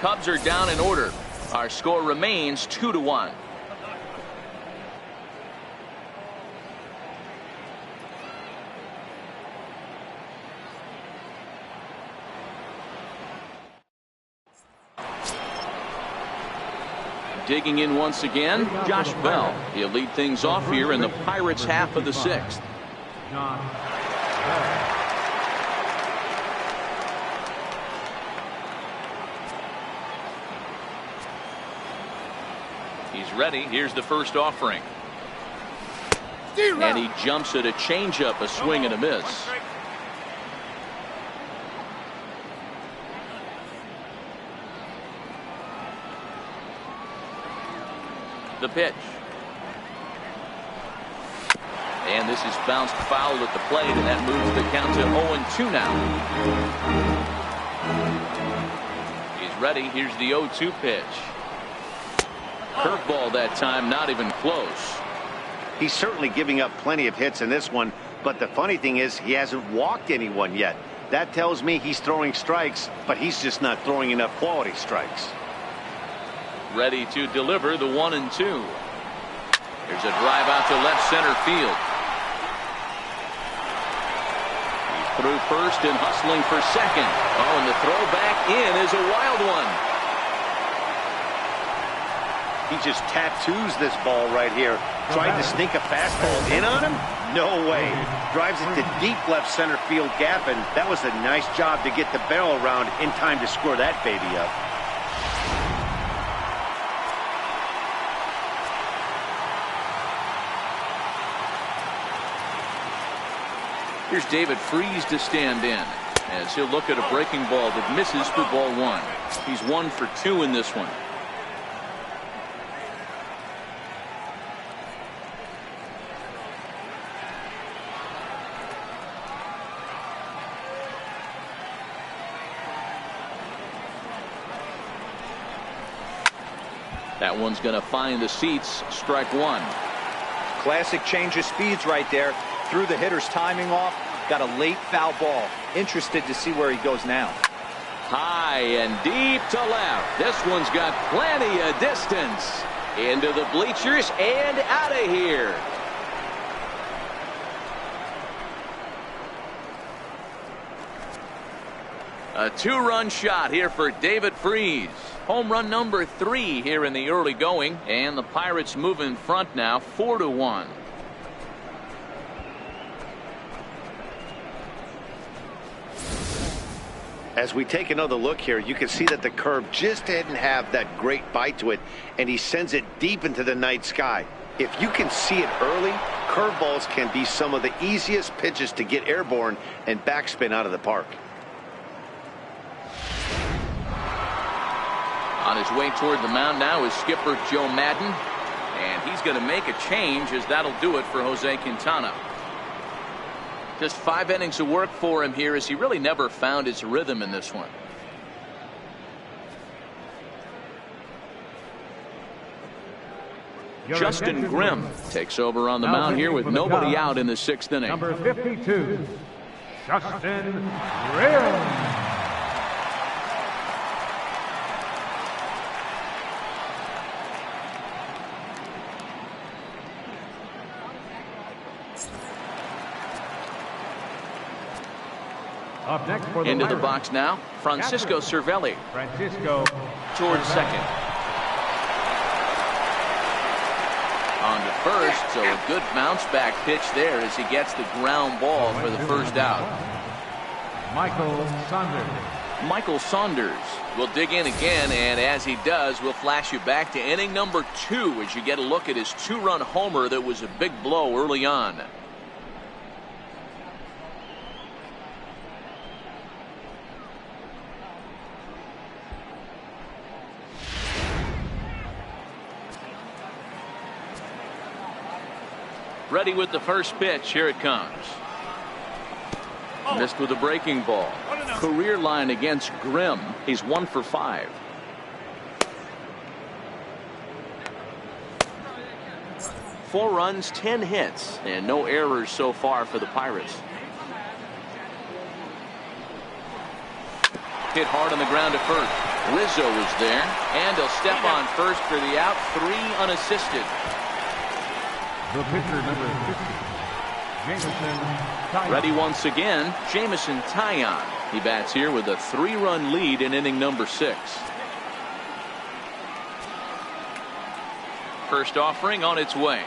Cubs are down in order. Our score remains 2-1. Digging in once again, Josh Bell. He'll lead things off here in the Pirates' half of the sixth. He's ready. Here's the first offering. And he jumps at a changeup, a swing and a miss. The pitch. And this is bounced foul at the plate, and that moves the count to 0-2 now. He's ready. Here's the 0-2 pitch. Curveball that time, not even close. He's certainly giving up plenty of hits in this one, but the funny thing is he hasn't walked anyone yet. That tells me he's throwing strikes, but he's just not throwing enough quality strikes. Ready to deliver the 1-2. There's a drive out to left center field. He's through first and hustling for second. Oh, and the throw back in is a wild one. He just tattoos this ball right here. Tried to sneak a fastball in on him? No way. Drives it to deep left center field gap, and that was a nice job to get the barrel around in time to score that baby up. Here's David Freese to stand in as he'll look at a breaking ball that misses for ball one. He's 1 for 2 in this one. That one's going to find the seats. Strike one. Classic change of speeds right there. Threw the hitter's timing off. Got a late foul ball. Interested to see where he goes now. High and deep to left. This one's got plenty of distance. Into the bleachers and out of here. A two-run shot here for David Freese. Home run number 3 here in the early going, and the Pirates move in front now 4-1. As we take another look here, you can see that the curve just didn't have that great bite to it, and he sends it deep into the night sky. If you can see it early, curveballs can be some of the easiest pitches to get airborne and backspin out of the park. On his way toward the mound now is skipper Joe Madden, and he's going to make a change, as that'll do it for Jose Quintana. Just 5 innings of work for him here, as he really never found his rhythm in this one. Justin Grimm takes over on the mound here with nobody out in the 6th inning. Number 52, Justin Grimm. Up next for Into the box now, Francisco Cervelli. Francisco Towards second. On to first, so a good bounce back pitch there as he gets the ground ball for the first out. Michael Saunders. Michael Saunders will dig in again, and as he does, we'll flash you back to inning number 2 as you get a look at his 2-run homer that was a big blow early on. Ready with the first pitch. Here it comes. Missed with a breaking ball. Career line against Grimm. He's 1 for 5. Four runs, 10 hits, and no errors so far for the Pirates. Hit hard on the ground at first. Rizzo was there, and he'll step on first for the out. 3 unassisted. The pitcher, number 50, Jameson Taillon. Ready once again, Jameson Taillon. He bats here with a 3-run lead in inning number 6. First offering on its way.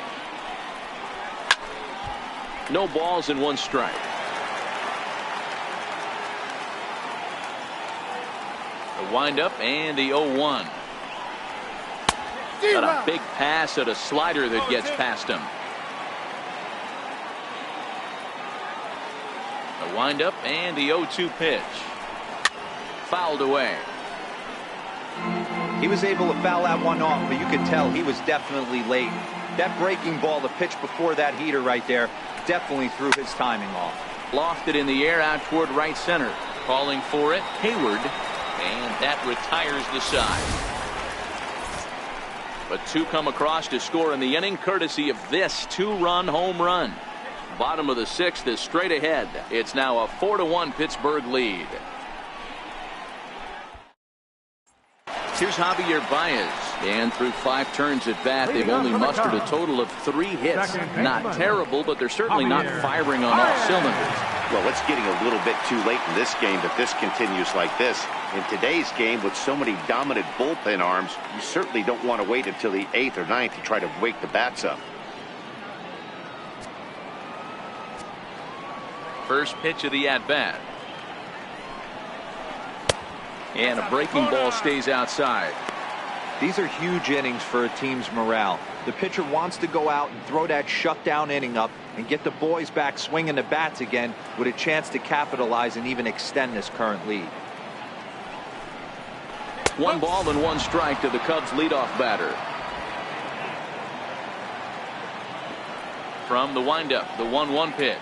No balls and 1 strike. The windup and the 0-1. Got a big pass at a slider that gets past him. The windup and the 0-2 pitch. Fouled away. He was able to foul that one off, but you could tell he was definitely late. That breaking ball, the pitch before that heater right there, definitely threw his timing off. Lofted in the air out toward right center. Calling for it, Hayward, and that retires the side. But 2 come across to score in the inning, courtesy of this 2-run home run. Bottom of the 6th is straight ahead. It's now a 4-1 Pittsburgh lead. Here's Javier Baez, and through 5 turns at bat, they've only mustered a total of 3 hits. Not terrible, but they're certainly not firing on all cylinders. Well, it's getting a little bit too late in this game if this continues like this. In today's game, with so many dominant bullpen arms, you certainly don't want to wait until the 8th or 9th to try to wake the bats up. First pitch of the at-bat. And a breaking ball stays outside. These are huge innings for a team's morale. The pitcher wants to go out and throw that shutdown inning up and get the boys back swinging the bats again with a chance to capitalize and even extend this current lead. 1 ball and 1 strike to the Cubs leadoff batter. From the windup, the 1-1 pitch.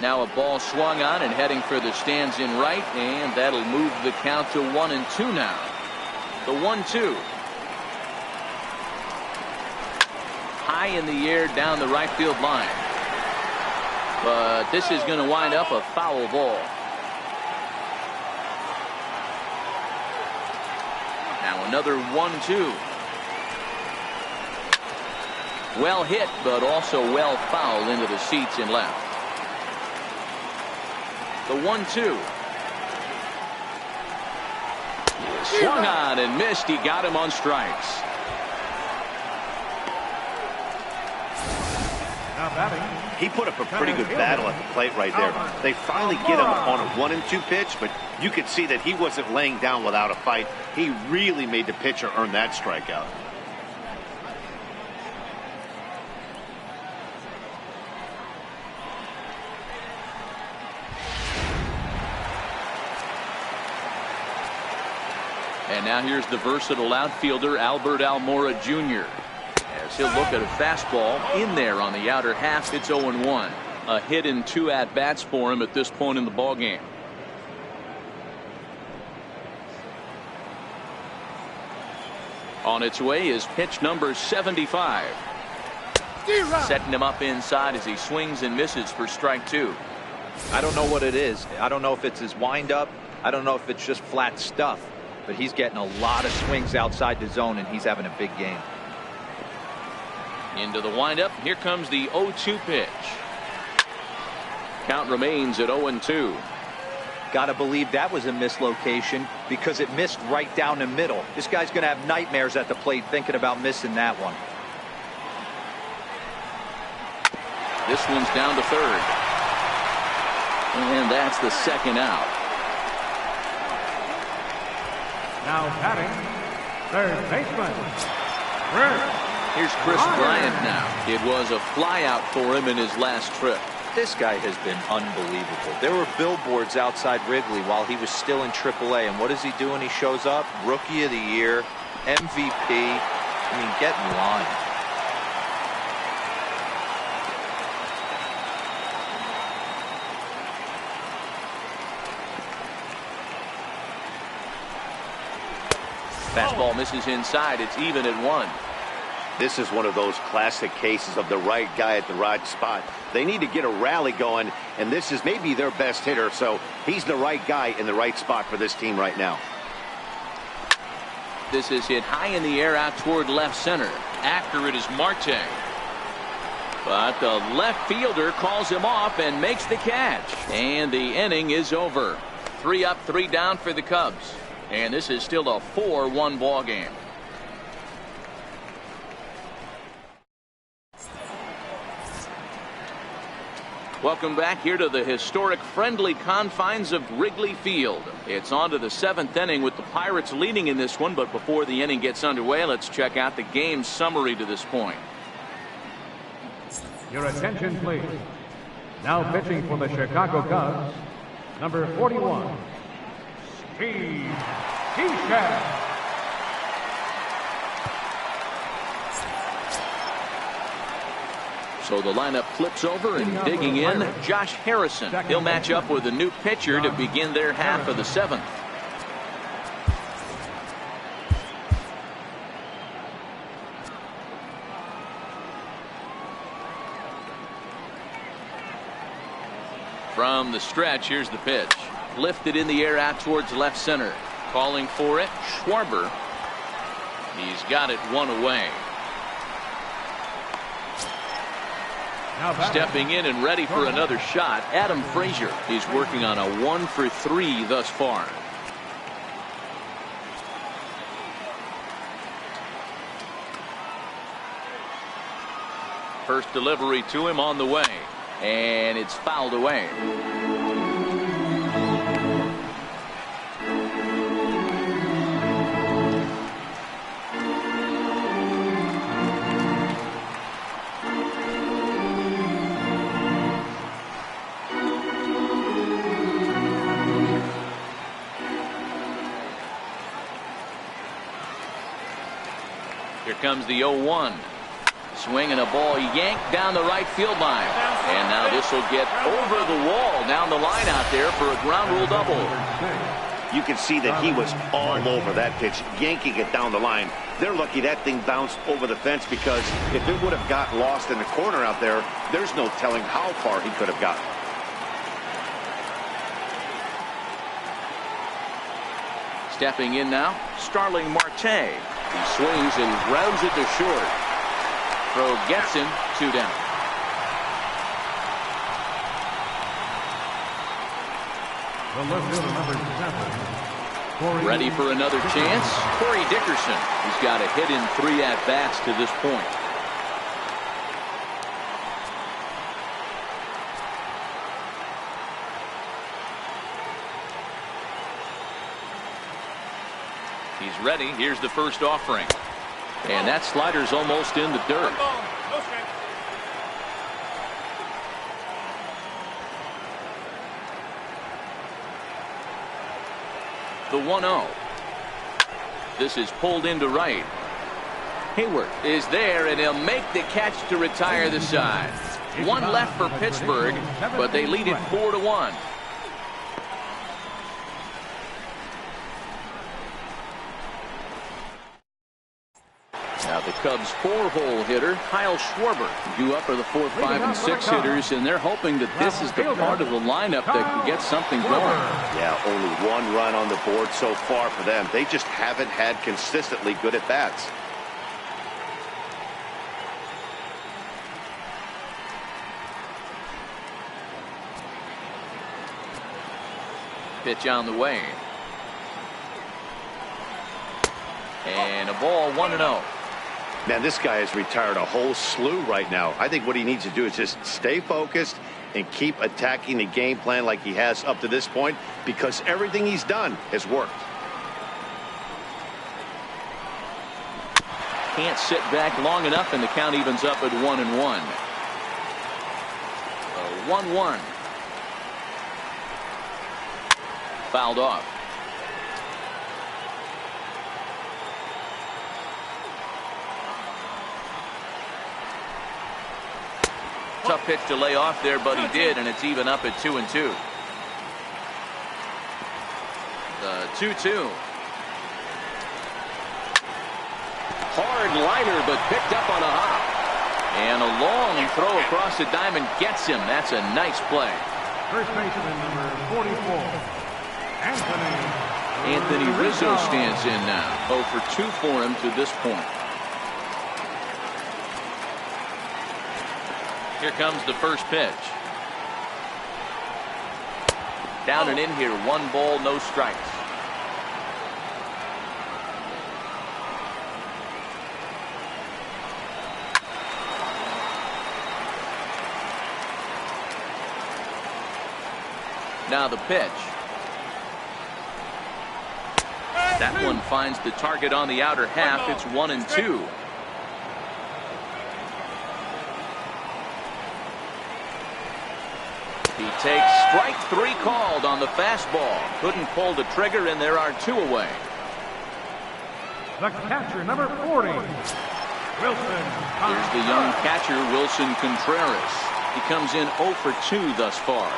Now a ball swung on and heading for the stands in right, and that'll move the count to 1-2 now. The 1-2. High in the air down the right field line. But this is going to wind up a foul ball. Now another 1-2. Well hit, but also well fouled into the seats in left. The 1-2. Swung on and missed. He got him on strikes. He put up a pretty good battle at the plate right there. They finally get him on a 1-2 pitch, but you could see that he wasn't laying down without a fight. He really made the pitcher earn that strikeout. And now here's the versatile outfielder Albert Almora Jr. As he'll look at a fastball in there on the outer half. It's 0-1. A hit in 2 at-bats for him at this point in the ballgame. On its way is pitch number 75. Setting him up inside as he swings and misses for strike 2. I don't know what it is. I don't know if it's his windup. I don't know if it's just flat stuff. But he's getting a lot of swings outside the zone, and he's having a big game. Into the windup. Here comes the 0-2 pitch. Count remains at 0-2. Got to believe that was a mislocation because it missed right down the middle. This guy's going to have nightmares at the plate thinking about missing that one. This one's down to third. And that's the second out. Now batting, third baseman, Chris. Here's Chris Bryant now. It was a flyout for him in his last trip. This guy has been unbelievable. There were billboards outside Wrigley while he was still in AAA. And what is he doing? He shows up, Rookie of the Year, MVP. I mean, get in line. Fastball misses inside. It's even at 1. This is one of those classic cases of the right guy at the right spot. They need to get a rally going, and this is maybe their best hitter, so he's the right guy in the right spot for this team right now. This is hit high in the air out toward left center. After it is Marte. But the left fielder calls him off and makes the catch. And the inning is over. 3 up, 3 down for the Cubs. And this is still a 4-1 ball game. Welcome back here to the historic friendly confines of Wrigley Field. It's on to the 7th inning with the Pirates leading in this one. But before the inning gets underway, let's check out the game summary to this point. Your attention, please. Now pitching for the Chicago Cubs, number 41, Steve Keisha. So the lineup flips over, and digging in, Josh Harrison. He'll match up with a new pitcher to begin their half of the 7th. From the stretch, here's the pitch. Lifted in the air out towards left center. Calling for it, Schwarber. He's got it 1 away. Stepping in and ready for another shot, Adam Frazier. He's working on a 1-for-3 thus far. First delivery to him on the way, and it's fouled away. Here comes the 0-1. Swinging a ball yanked down the right field line. And now this will get over the wall down the line out there for a ground rule double. You can see that he was all over that pitch, yanking it down the line. They're lucky that thing bounced over the fence, because if it would have got lost in the corner out there, there's no telling how far he could have gotten. Stepping in now, Starling Marte. He swings and grounds it to short. Throw gets him, 2 down. The left fielder, number 7. Ready for another chance? Corey Dickerson. He's got a hit in 3 at-bats to this point. He's ready. Here's the first offering. And that slider's almost in the dirt. The 1-0. This is pulled into right. Hayward is there, and he'll make the catch to retire the side. 1 left for Pittsburgh, but they lead it 4-1. Now the Cubs' 4-hole hitter, Kyle Schwarber, due up for the 4, 5, and 6 hitters, and they're hoping that this is the part of the lineup that can get something going. Yeah, only 1 run on the board so far for them. They just haven't had consistently good at-bats. Pitch on the way. And a ball, 1-0. Man, this guy has retired a whole slew right now. I think what he needs to do is just stay focused and keep attacking the game plan like he has up to this point, because everything he's done has worked. Can't sit back long enough, and the count evens up at 1-1. 1-1. Fouled off. Tough pitch to lay off there, but he did, and it's even up at 2-2. The 2-2. Hard liner, but picked up on a hop. And a long throw across the diamond gets him. That's a nice play. First baseman, number 44, Anthony Rizzo stands in now. 0 for 2 for him to this point. Here comes the first pitch. Down and in here, 1 ball, no strikes. Now the pitch. That one finds the target on the outer half. It's 1-2. He takes strike 3 called on the fastball. Couldn't pull the trigger, and there are 2 away. The catcher, number 40, Wilson. Here's the young catcher, Wilson Contreras. He comes in 0 for 2 thus far.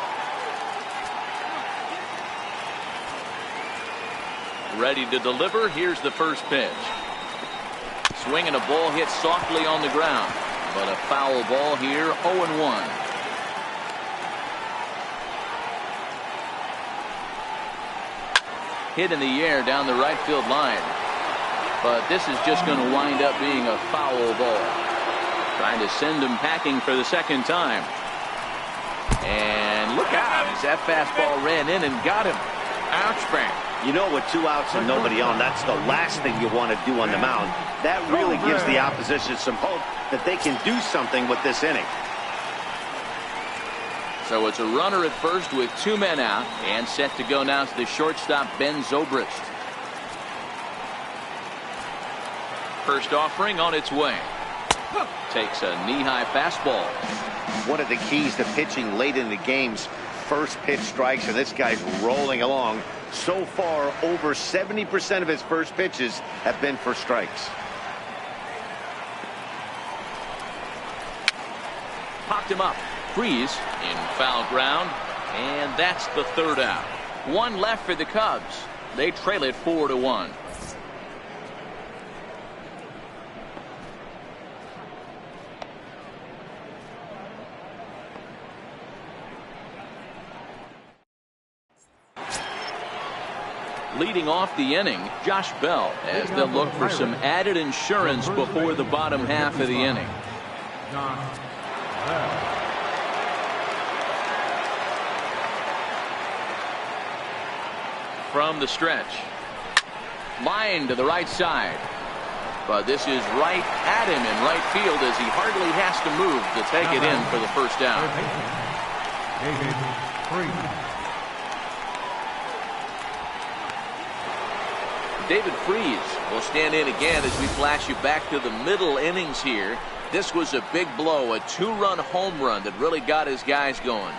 Ready to deliver. Here's the first pitch. Swing and a ball hit softly on the ground, but a foul ball here. 0-1. Hit in the air down the right field line, but this is just going to wind up being a foul ball. Trying to send him packing for the second time, and look out as that fastball ran in and got him. Ouch, bang. You know, with 2 outs and nobody on, that's the last thing you want to do on the mound. That really gives the opposition some hope that they can do something with this inning. So it's a runner at first with 2 men out, and set to go now to the shortstop, Ben Zobrist. First offering on its way. Takes a knee-high fastball. One of the keys to pitching late in the game's first pitch strikes, and this guy's rolling along. So far, over 70% of his first pitches have been for strikes. Popped him up. Freeze in foul ground, and that's the 3rd out. 1 left for the Cubs. They trail it 4-1. Leading off the inning, Josh Bell, as they'll look for some added insurance before the bottom half of the inning. From the stretch. Line to the right side. But this is right at him in right field as he hardly has to move to take it in for the first down. David Freese will stand in again as we flash you back to the middle innings here. This was a big blow, a 2-run home run that really got his guys going.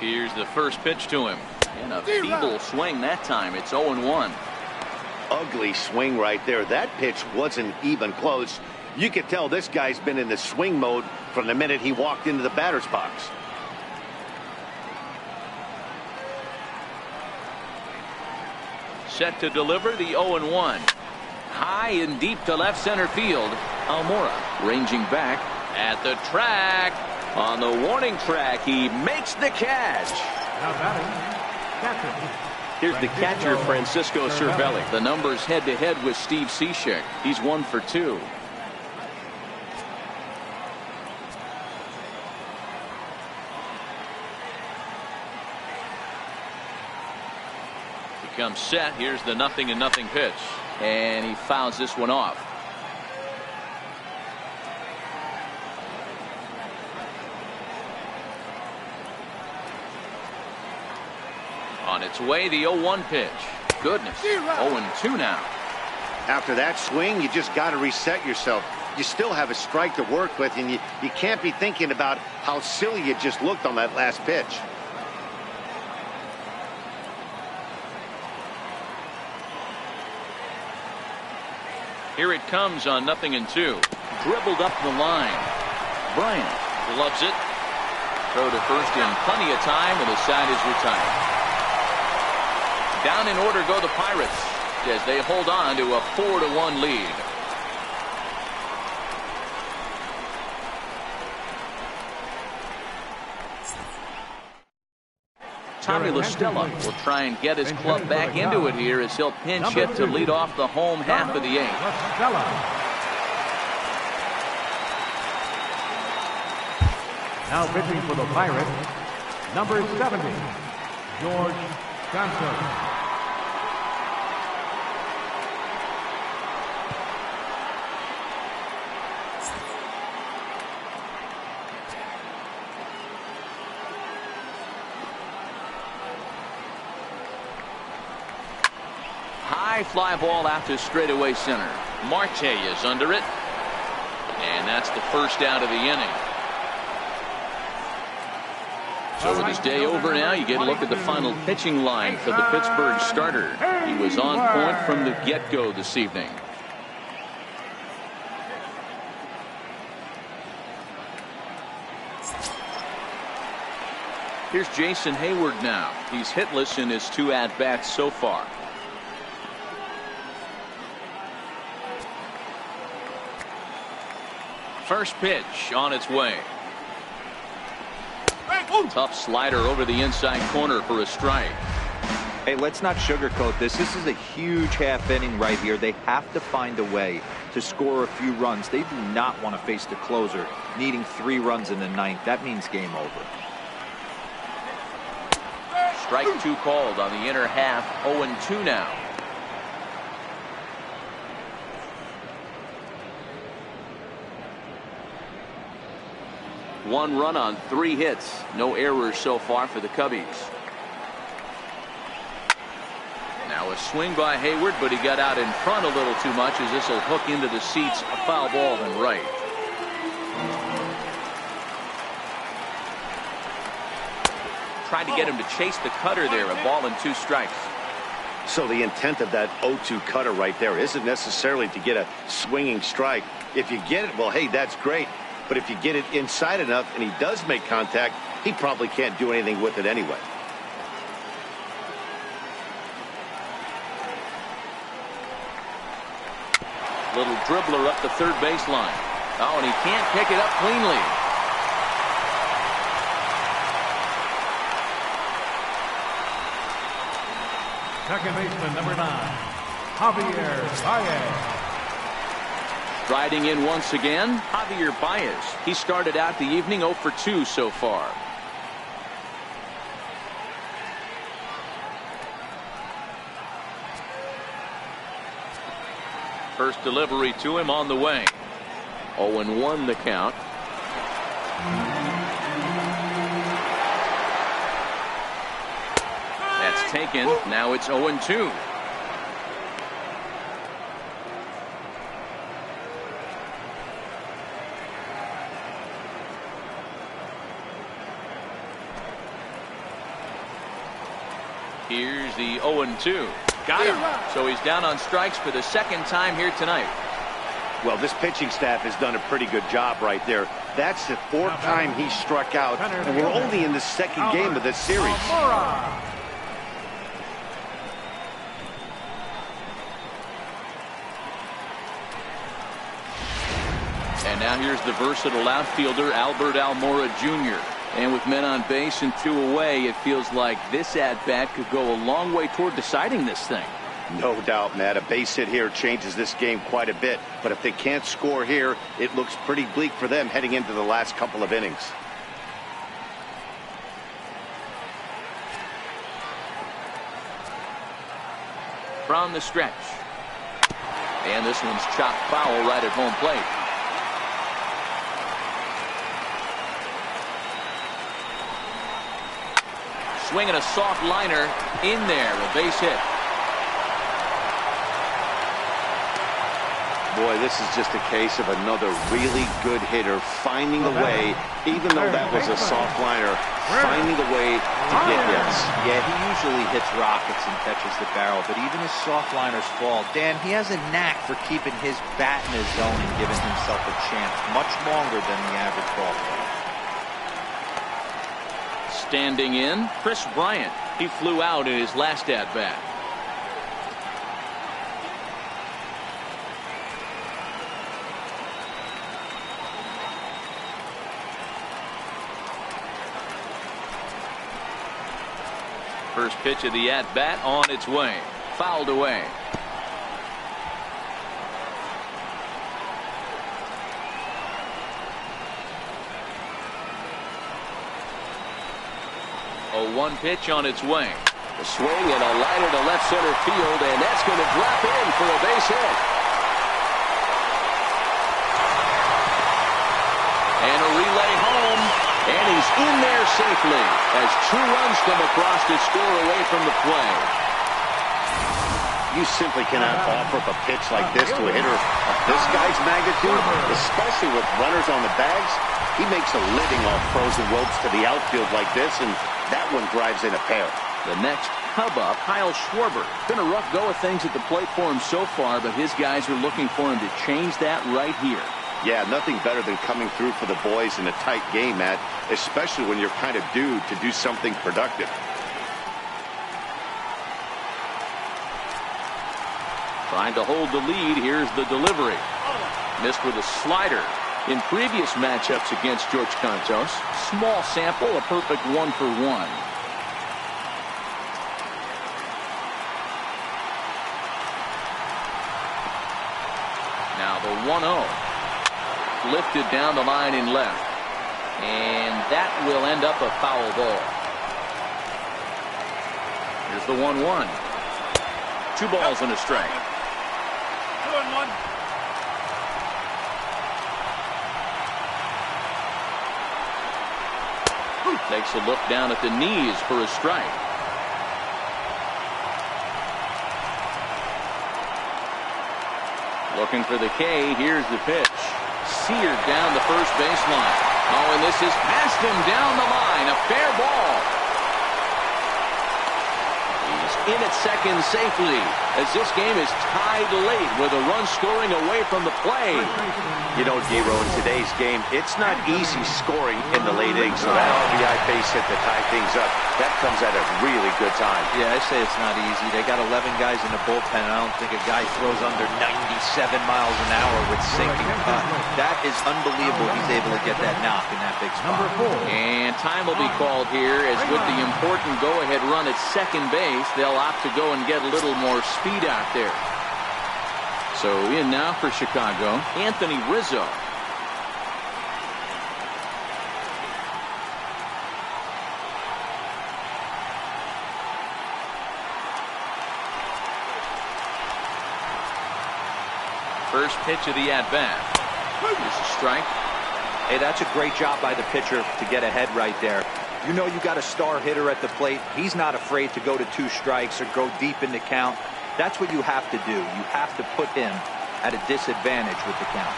Here's the first pitch to him. And a feeble swing that time. It's 0-1. Ugly swing right there. That pitch wasn't even close. You could tell this guy's been in the swing mode from the minute he walked into the batter's box. Set to deliver the 0-1. High and deep to left center field. Almora ranging back at the track. On the warning track, he makes the catch. Here's the catcher, Francisco Cervelli. The numbers head-to-head with Steve Cishek. He's 1 for 2. He comes set. Here's the 0-0 pitch. And he fouls this one off. On its way, the 0-1 pitch. Goodness, 0-2 now. After that swing, you just got to reset yourself. You still have a strike to work with, and you can't be thinking about how silly you just looked on that last pitch. Here it comes on 0-2. Dribbled up the line. Bryant loves it. Throw to first in plenty of time, and the side is retired. Down in order go the Pirates as they hold on to a 4-1 lead. Tommy La Stella will try and get his club back into it here as he'll pinch hit to lead off the home half of the 8th. Now pitching for the Pirates, number 70, George Johnson. High fly ball out to straightaway center. Marte is under it. And that's the first out of the inning. So with his day over now, you get a look at the final pitching line for the Pittsburgh starter. He was on point from the get-go this evening. Here's Jason Hayward now. He's hitless in his 2 at-bats so far. First pitch on its way. Tough slider over the inside corner for a strike. Hey, let's not sugarcoat this. This is a huge half inning right here. They have to find a way to score a few runs. They do not want to face the closer needing 3 runs in the 9th. That means game over. Strike 2 called on the inner half. 0-2 now. One run on 3 hits. No errors so far for the Cubbies. Now a swing by Hayward, but he got out in front a little too much as this will hook into the seats. A foul ball and right. tried to get him to chase the cutter there. A ball and 2 strikes. So the intent of that 0-2 cutter right there isn't necessarily to get a swinging strike. If you get it, well, hey, that's great. But if you get it inside enough and he does make contact, he probably can't do anything with it anyway. Little dribbler up the third baseline. Oh, and he can't pick it up cleanly. Second baseman, number 9, Javier Baez. Riding in once again, Javier Baez. He started out the evening 0 for 2 so far. First delivery to him on the way. 0-1 the count. That's taken. Now it's 0-2. Here's the 0-2. Got him. So he's down on strikes for the second time here tonight. Well, this pitching staff has done a pretty good job right there. That's the 4th time he struck out, and we're only in the second game of this series. And now here's the versatile outfielder, Albert Almora Jr. And with men on base and 2 away, it feels like this at-bat could go a long way toward deciding this thing. No doubt, Matt. A base hit here changes this game quite a bit. But if they can't score here, it looks pretty bleak for them heading into the last couple of innings. From the stretch. And this one's chopped foul right at home plate. Swinging a soft liner in there, a base hit. Boy, this is just a case of another really good hitter finding a way, even though that was a soft liner, finding a way to get hits. Yeah, he usually hits rockets and catches the barrel, but even his soft liners fall. Dan, he has a knack for keeping his bat in his zone and giving himself a chance much longer than the average ball player. Standing in, Chris Bryant. He flew out in his last at-bat. First pitch of the at-bat on its way. Fouled away. A 1 pitch on its way. A swing and a liner to left center field, and that's going to drop in for a base hit. And a relay home, and he's in there safely as 2 runs come across to score away from the play. You simply cannot offer up a pitch like this to a hitter of this guy's magnitude, especially with runners on the bags. He makes a living off frozen ropes to the outfield like this, and that one drives in a pair. The next Cub up, Kyle Schwarber. Been a rough go of things at the plate for him so far, but his guys are looking for him to change that right here. Yeah, nothing better than coming through for the boys in a tight game, Matt, especially when you're kind of due to do something productive. Trying to hold the lead. Here's the delivery. Missed with a slider. In previous matchups against George Contos, small sample, a perfect 1-for-1. Now the 1-0. Lifted down the line in left. And that will end up a foul ball. Here's the 1-1. 2 balls and a strike. 2-1. Takes a look down at the knees for a strike. Looking for the K. Here's the pitch. Seared down the first baseline. Oh, and this is past him down the line. A fair ball. in at second safely, as this game is tied late with a run scoring away from the play. You know, Giro, in today's game, it's not easy scoring in the late innings. So that RBI base hit to tie things up, that comes at a really good time. Yeah, I say it's not easy. They got 11 guys in the bullpen. I don't think a guy throws under 97 miles an hour with sinking cut. That is unbelievable. He's able to get that knock in that big spot. And time will be called here, as with the important go-ahead run at second base, they'll opt to go and get a little more speed out there. So in now for Chicago, Anthony Rizzo. First pitch of the at-bat. This is a strike. Hey, that's a great job by the pitcher to get ahead right there. You know you got a star hitter at the plate. He's not afraid to go to 2 strikes or go deep in the count. That's what you have to do. You have to put him at a disadvantage with the count.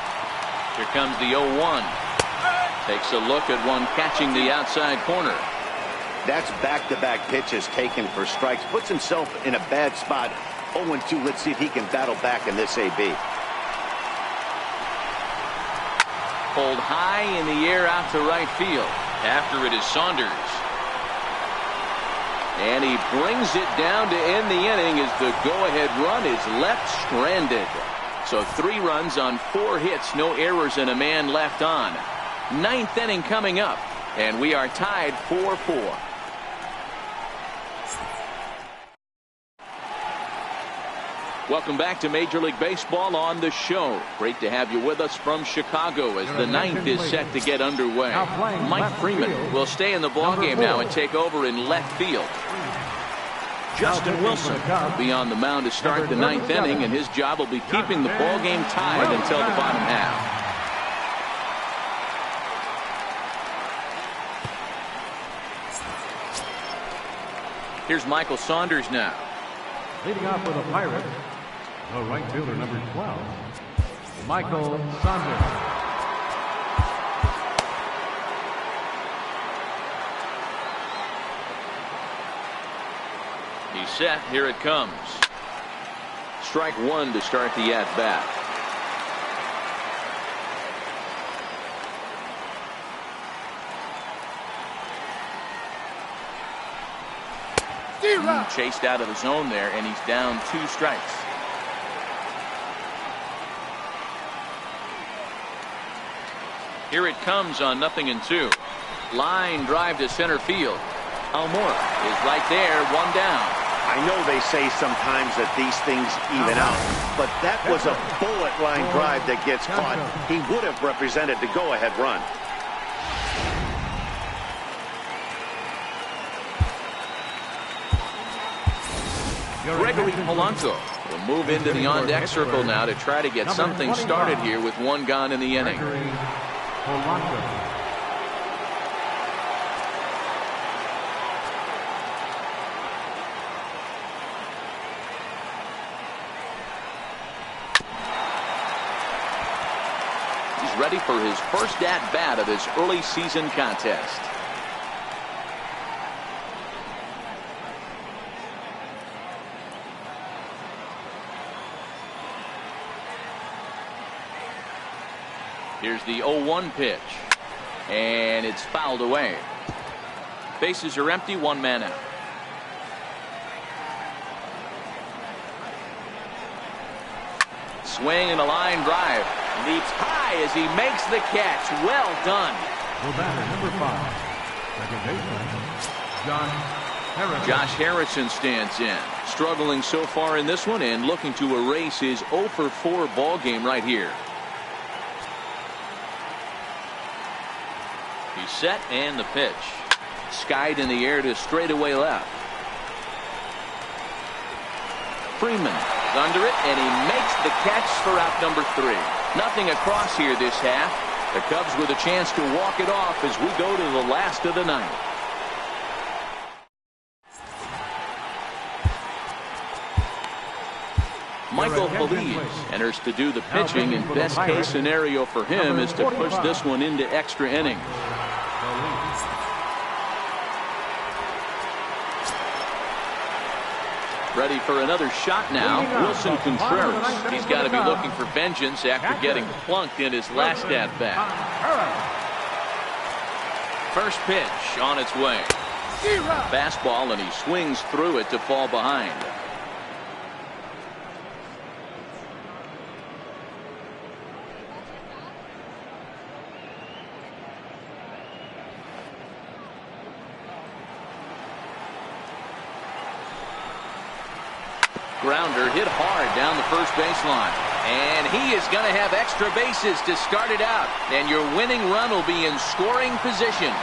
Here comes the 0-1. Takes a look at one catching the outside corner. That's back-to-back pitches taken for strikes. Puts himself in a bad spot. 0-2. Let's see if he can battle back in this AB. Pulled high in the air out to right field. After it is Saunders. And he brings it down to end the inning as the go-ahead run is left stranded. So 3 runs on 4 hits, no errors, and a man left on. 9th inning coming up, and we are tied 4-4. Welcome back to Major League Baseball on the show. Great to have you with us from Chicago as the 9th is set to get underway. Mike Freeman will stay in the ballgame now and take over in left field. Justin Wilson will be on the mound to start the 9th inning, and his job will be keeping the ballgame tied until the bottom half. Here's Michael Saunders now. Leading off for the Pirates, the right fielder, number 12, Michael Saunders. He's set. Here it comes. Strike 1 to start the at-bat. Chased out of the zone there, and he's down 2 strikes. Here it comes on 0-2. Line drive to center field. Almora is right there, 1 down. I know they say sometimes that these things even out, but that was a bullet line drive that gets caught. He would have represented the go-ahead run. Gregory Polanco will move into the on-deck circle now to try to get something started here with 1 gone in the inning. He's ready for his first at-bat of this early season contest. Here's the 0-1 pitch, and it's fouled away. Bases are empty, 1 man out. Swing and a line drive. Leaps high as he makes the catch. Well done. The batter, number 5, second baseman, Josh Harrison stands in. Struggling so far in this one and looking to erase his 0-for-4 ball game right here. He's set, and the pitch. Skied in the air to straightaway left. Freeman is under it, and he makes the catch for out number 3. Nothing across here this half. The Cubs with a chance to walk it off as we go to the last of the 9th. Michael Feliz enters to do the pitching, and best case scenario for him is to push this one into extra innings. Ready for another shot now. Wilson Contreras. He's got to be looking for vengeance after getting plunked in his last at-bat. First pitch on its way. Fastball, and he swings through it to fall behind. Grounder hit hard down the first baseline. And he is going to have extra bases to start it out. And your winning run will be in scoring position.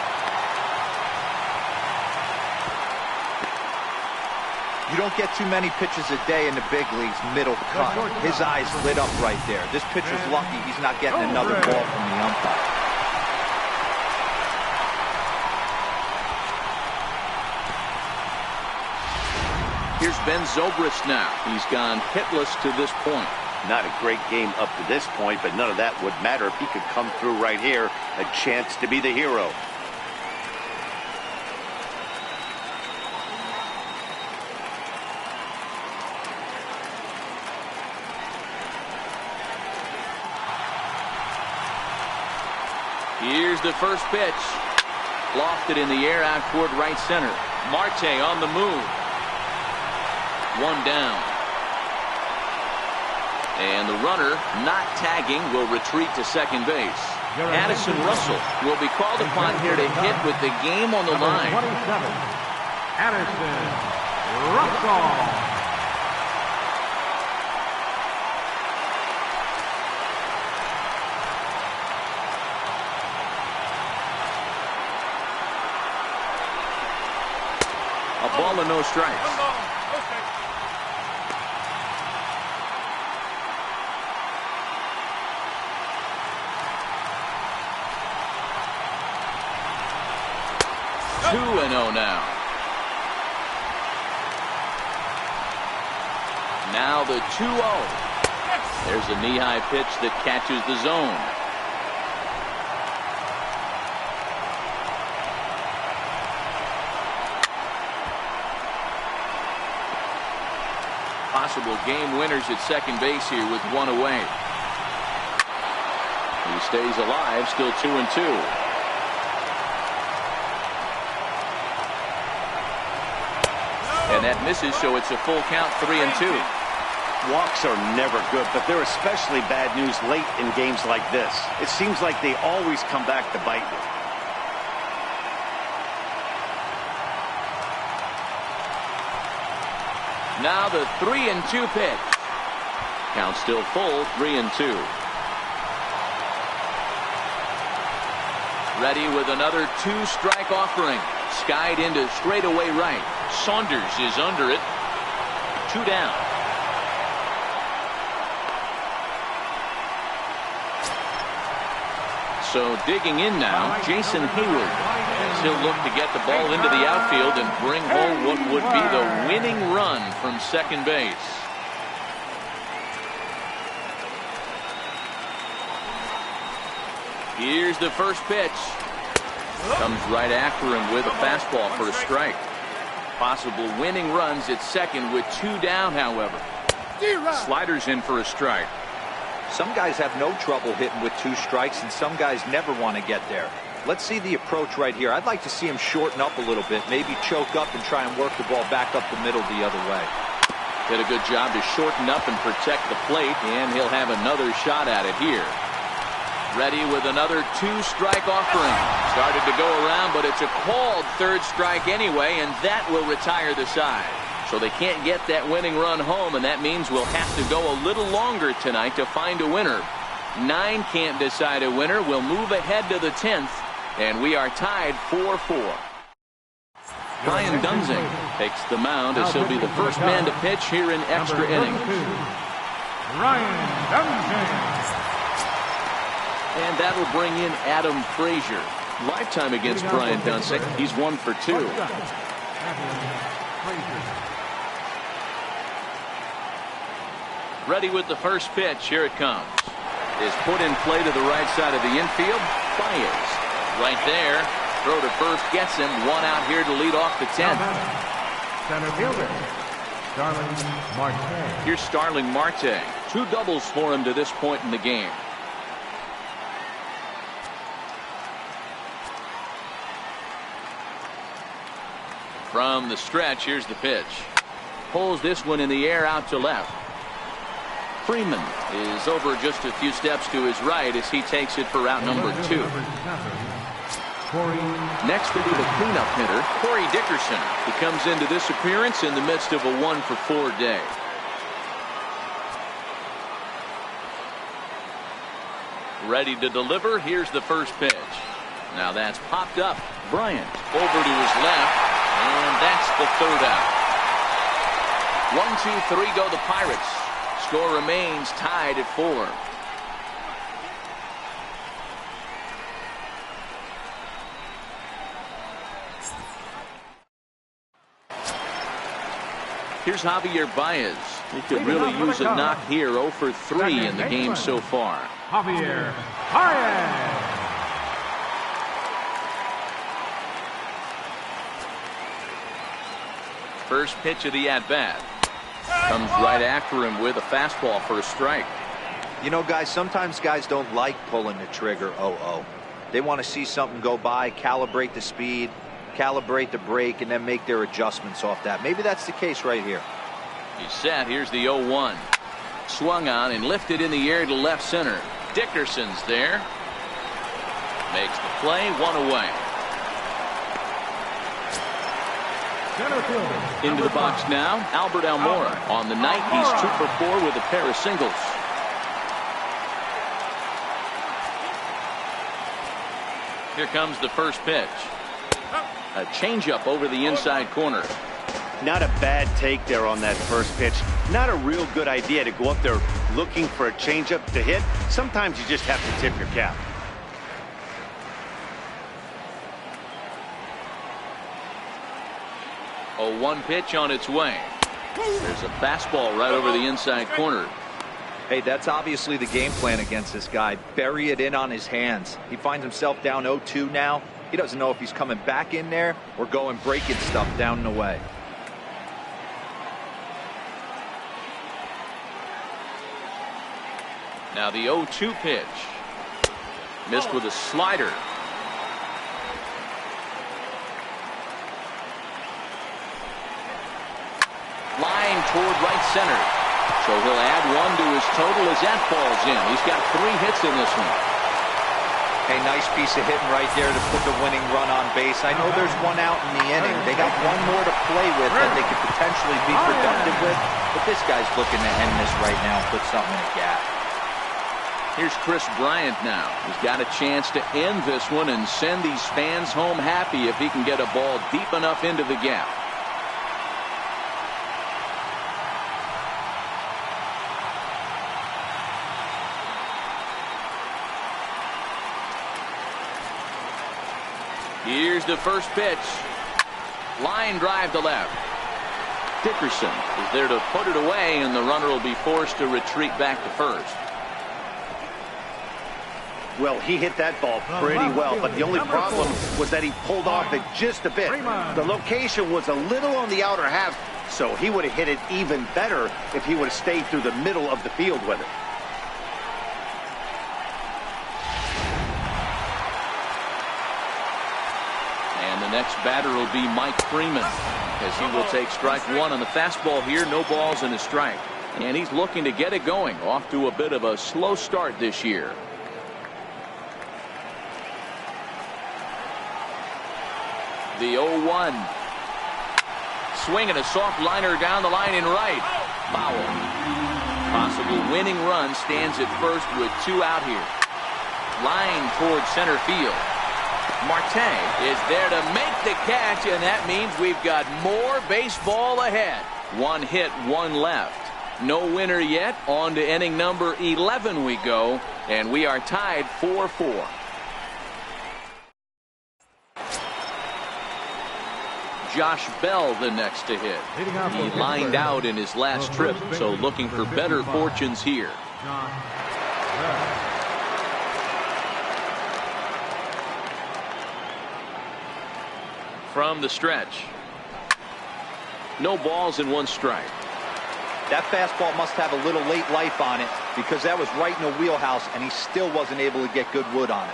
You don't get too many pitches a day in the big leagues, middle cut. His eyes lit up right there. This pitcher's lucky he's not getting another ball from the umpire. Here's Ben Zobrist now. He's gone hitless to this point. Not a great game up to this point, but none of that would matter if he could come through right here. A chance to be the hero. Here's the first pitch. Lofted in the air out toward right center. Marte on the move. One down. And the runner, not tagging, will retreat to second base. Addison Russell will be called upon here to hit with the game on the line. 27, Addison Russell. A ball and no strikes. Two and 0 now. Now the 2-0. There's a knee-high pitch that catches the zone. Possible game winners at second base here with one away. He stays alive, still 2-2. And that misses, so it's a full count, 3-2. Walks are never good, but they're especially bad news late in games like this. It seems like they always come back to bite you. Now the 3-2 pitch. Count still full, 3-2. Ready with another two-strike offering. Skied into straightaway right. Saunders is under it. 2 down. So digging in now, Jason Hayward, as he'll look to get the ball into the outfield and bring home what would be the winning run from second base. Here's the first pitch. Comes right after him with a fastball for a strike. Possible winning runs at second with 2 down, however. Sliders in for a strike. Some guys have no trouble hitting with 2 strikes, and some guys never want to get there. Let's see the approach right here. I'd like to see him shorten up a little bit, maybe choke up and try and work the ball back up the middle the other way. Did a good job to shorten up and protect the plate, and he'll have another shot at it here. Ready with another 2-strike offering. Started to go around, but it's a called 3rd strike anyway, and that will retire the side. So they can't get that winning run home, and that means we'll have to go a little longer tonight to find a winner. 9 can't decide a winner. We'll move ahead to the 10th, and we are tied 4-4. Ryan Dunsing takes the mound as he'll be the first man to pitch here in extra innings. Ryan Dunsing. And that'll bring in Adam Frazier. Lifetime against Brian Dunsing. He's 1 for 2. Ready with the first pitch. Here it comes. Is put in play to the right side of the infield. Fires. Right there. Throw to first gets him. 1 out here to lead off the 10th. Center fielder. Starling Marte. Here's Starling Marte. 2 doubles for him to this point in the game. From the stretch, here's the pitch. Pulls this one in the air out to left. Freeman is over just a few steps to his right as he takes it for route number 2. Next will be the cleanup hitter, Corey Dickerson. He comes into this appearance in the midst of a 1-for-4 day. Ready to deliver. Here's the first pitch. Now that's popped up. Bryant over to his left, and that's the 3rd out. 1-2-3 go the Pirates. Score remains tied at 4. Here's Javier Baez. He could really use a knock here. 0 for 3 in the game so far. Javier Baez. First pitch of the at-bat. Comes right after him with a fastball for a strike. You know, guys, sometimes guys don't like pulling the trigger 0-0. They want to see something go by, calibrate the speed, calibrate the break, and then make their adjustments off that. Maybe that's the case right here. He's set. Here's the 0-1. Swung on and lifted in the air to left center. Dickerson's there. Makes the play. 1 away. Into the box now, Albert Almora. On the night, he's 2 for 4 with a pair of singles. Here comes the first pitch. A changeup over the inside corner. Not a bad take there on that first pitch. Not a real good idea to go up there looking for a changeup to hit. Sometimes you just have to tip your cap. A 1 pitch on its way. There's a fastball right over the inside corner. Hey, that's obviously the game plan against this guy. Bury it in on his hands. He finds himself down 0-2 now. He doesn't know if he's coming back in there or going breaking stuff down and away. Now the 0-2 pitch. Missed with a slider. Line toward right center. So he'll add 1 to his total as that falls in. He's got 3 hits in this one. A nice piece of hitting right there to put the winning run on base. I know there's 1 out in the inning. They got 1 more to play with that they could potentially be productive with. But this guy's looking to end this right now and put something in the gap. Here's Chris Bryant now. He's got a chance to end this one and send these fans home happy if he can get a ball deep enough into the gap. Here's the first pitch. Line drive to left. Dickerson is there to put it away, and the runner will be forced to retreat back to first. Well, he hit that ball pretty well, but the only problem was that he pulled off it just a bit. The location was a little on the outer half, so he would have hit it even better if he would have stayed through the middle of the field with it. And the next batter will be Mike Freeman, as he will take strike 1 on the fastball here. No balls and a strike. And he's looking to get it going. Off to a bit of a slow start this year. The 0-1. Swinging a soft liner down the line in right. Foul. Possible winning run stands at first with 2 out here. Line towards center field. Marte is there to make the catch, and that means we've got more baseball ahead. 1 hit, 1 left. No winner yet. On to inning number 11 we go, and we are tied 4-4. Josh Bell the next to hit. He lined out in his last trip, so looking for better fortunes here. From the stretch. No balls and 1 strike. That fastball must have a little late life on it because that was right in the wheelhouse, and he still wasn't able to get good wood on it.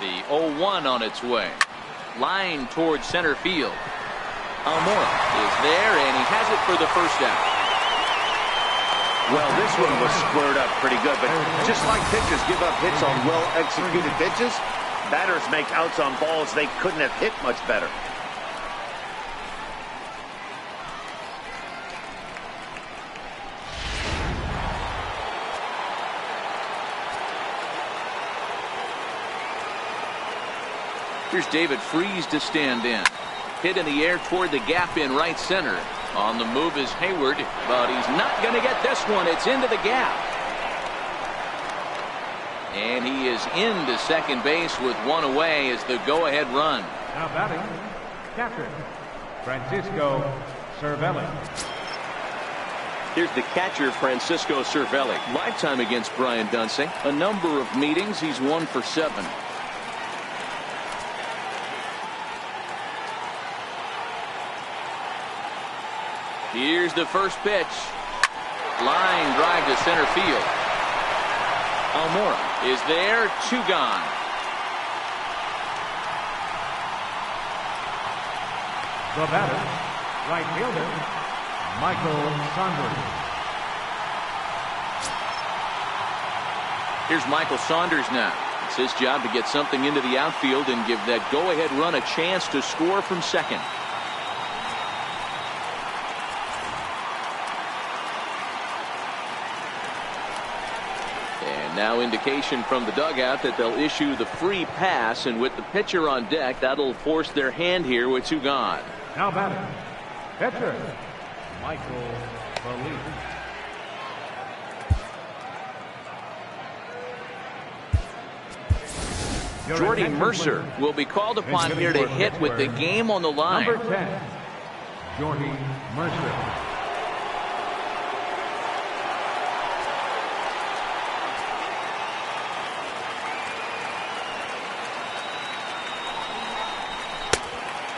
The 0-1 on its way. Line towards center field. Almora is there, and he has it for the first out. Well, this one was squared up pretty good, but just like pitchers give up hits on well-executed pitches, batters make outs on balls they couldn't have hit much better. Here's David Freese to stand in. Hit in the air toward the gap in right center. On the move is Hayward, but he's not going to get this one. It's into the gap. And he is into second base with one away as the go-ahead run. Now batting, catcher, Francisco Cervelli. Here's the catcher, Francisco Cervelli. Lifetime against Brian Dunsey. A number of meetings. He's 1 for 7. Here's the first pitch. Line drive to center field. Almora is there. 2 gone. The batter, right fielder, Michael Saunders. Here's Michael Saunders now. It's his job to get something into the outfield and give that go-ahead run a chance to score from second. Now indication from the dugout that they'll issue the free pass, and with the pitcher on deck, that'll force their hand here with 2 gone. Now batting, pitcher, Michael Belief. Jordy Mercer will be called upon here to hit with the game on the line. Number 10, Jordy Mercer.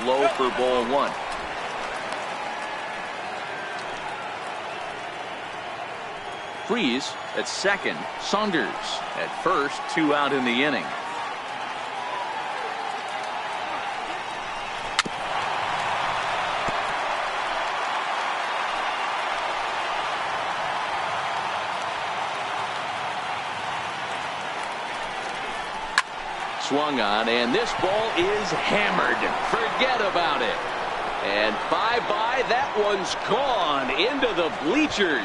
Low for ball 1. Freese at second. Saunders at first. 2 out in the inning. Swung on, and this ball is hammered. Forget about it. And bye-bye, that one's gone into the bleachers.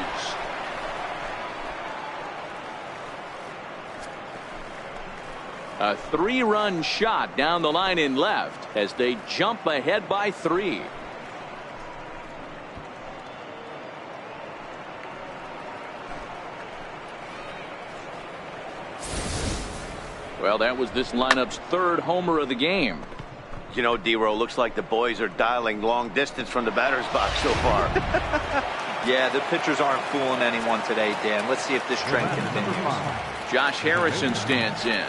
A 3-run shot down the line in left as they jump ahead by 3. Well, that was this lineup's 3rd homer of the game. You know, D-Row, looks like the boys are dialing long distance from the batter's box so far. Yeah, the pitchers aren't fooling anyone today, Dan. Let's see if this trend continues. Josh Harrison stands in.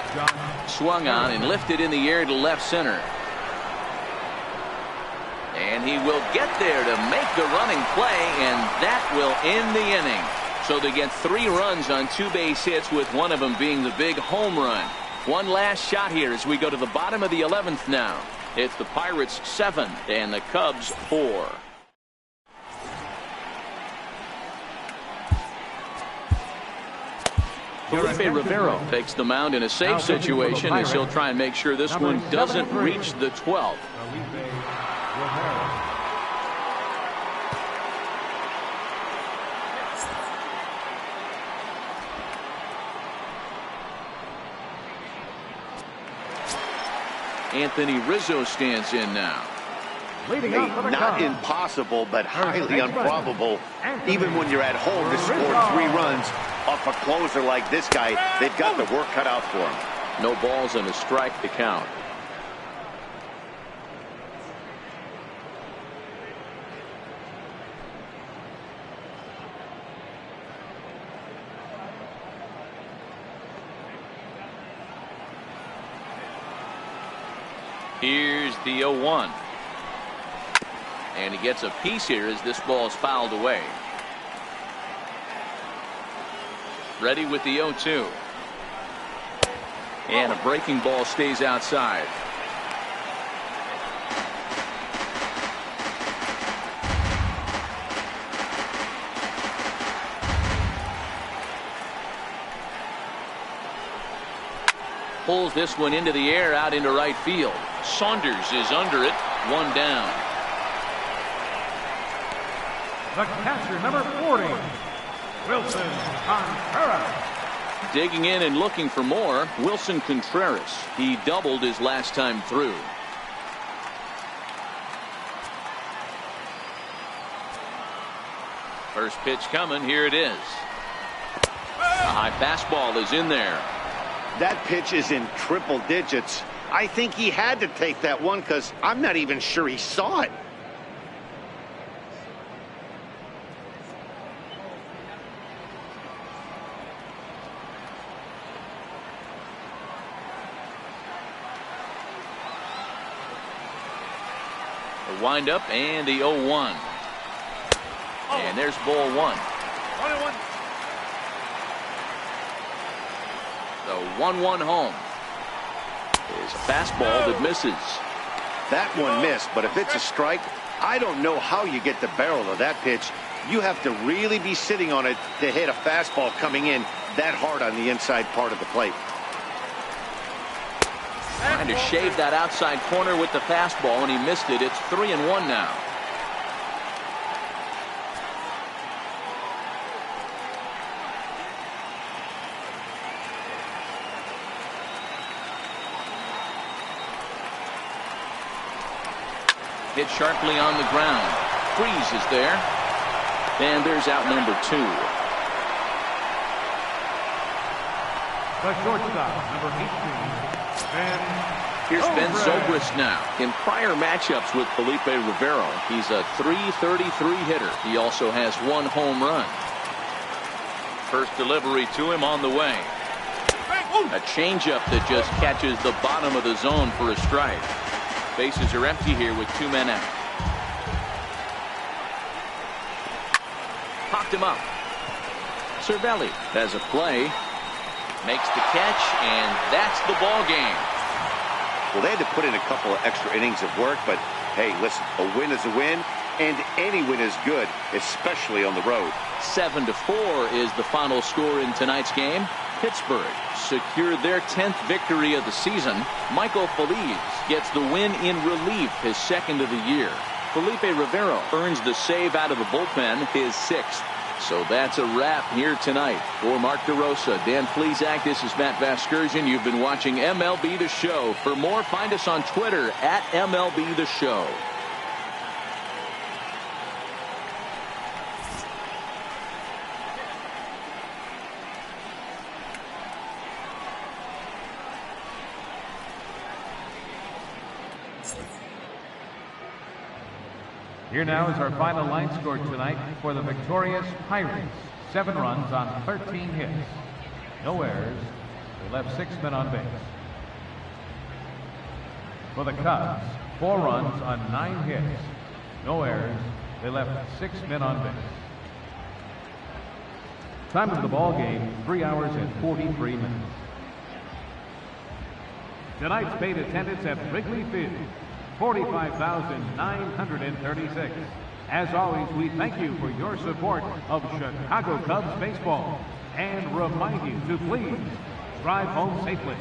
Swung on and lifted in the air to left center. And he will get there to make the running play, and that will end the inning. So they get 3 runs on 2 base hits, with one of them being the big home run. One last shot here as we go to the bottom of the 11th now. It's the Pirates 7 and the Cubs 4. Felipe Rivero takes the mound in a safe situation as he'll try and make sure this one doesn't reach the 12th. Anthony Rizzo stands in now. Not impossible, but highly improbable. Even when you're at home to score 3 runs off a closer like this guy, they've got the work cut out for him. No balls and a strike to count. Here's the 0-1. And he gets a piece here as this ball is fouled away. Ready with the 0-2. And a breaking ball stays outside. Pulls this one into the air out into right field. Saunders is under it. 1 down. The catcher, number 40, Wilson Contreras. Digging in and looking for more, Wilson Contreras. He doubled his last time through. First pitch coming. Here it is. A high fastball is in there. That pitch is in triple digits. I think he had to take that one because I'm not even sure he saw it. The windup and the 0-1. And there's ball 1. 21. The 1-1 home is a fastball that misses. That one missed, but if it's a strike, I don't know how you get the barrel of that pitch. You have to really be sitting on it to hit a fastball coming in that hard on the inside part of the plate. Trying to shave that outside corner with the fastball, and he missed it. It's 3-1 now. Hit sharply on the ground. Freeze is there. And there's out number 2. The shortstop, number 18, Ben. Here's Ben Zobrist now. In prior matchups with Felipe Rivero, he's a .333 hitter. He also has 1 home run. First delivery to him on the way. A changeup that just catches the bottom of the zone for a strike. Bases are empty here with 2 men out. Popped him up. Cervelli has a play. Makes the catch, and that's the ball game. Well, they had to put in a couple of extra innings of work, but hey, listen, a win is a win, and any win is good, especially on the road. 7-4 is the final score in tonight's game. Pittsburgh secured their 10th victory of the season. Michael Feliz gets the win in relief, his 2nd of the year. Felipe Rivero earns the save out of the bullpen, his 6th. So that's a wrap here tonight. For Mark DeRosa, Dan Plesac, this is Matt Vasgersian. You've been watching MLB The Show. For more, find us on Twitter at MLB The Show. Here now is our final line score tonight for the victorious Pirates. 7 runs on 13 hits. No errors. They left 6 men on base. For the Cubs, 4 runs on 9 hits. No errors. They left 6 men on base. Time of the ball game, 3 hours and 43 minutes. Tonight's paid attendance at Wrigley Field, 45,936. As always, we thank you for your support of Chicago Cubs baseball and remind you to please drive home safely.